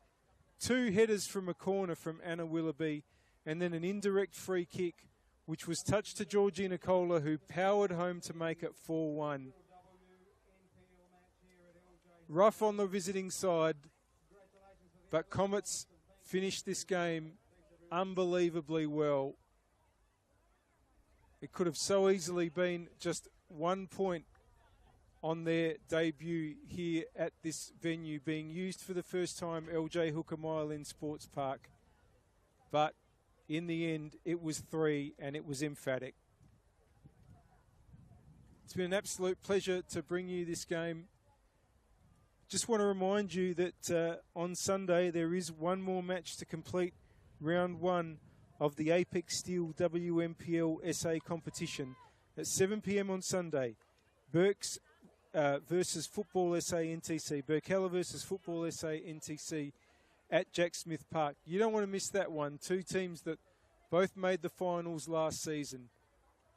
2 headers from a corner from Anna Willoughby, and then an indirect free kick, which was touched to Georgie Nicola, who powered home to make it 4-1. Rough on the visiting side, but Comets finished this game unbelievably well. It could have so easily been just 1 point on their debut here at this venue, being used for the first time, LJ Hooker Mile Sports Park. But in the end, it was 3, and it was emphatic. It's been an absolute pleasure to bring you this game. Just want to remind you that on Sunday there is one more match to complete round 1 of the Apex Steel WNPLSA competition at 7 p.m. on Sunday. Berks versus Football SA NTC. Burkella versus Football SA NTC at Jack Smith Park. You don't want to miss that one. Two teams that both made the finals last season,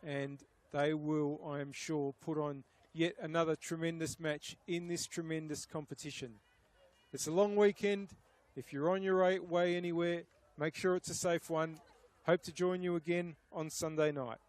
and they will, I am sure, put on yet another tremendous match in this tremendous competition. It's a long weekend. If you're on your way anywhere, make sure it's a safe one. Hope to join you again on Sunday night.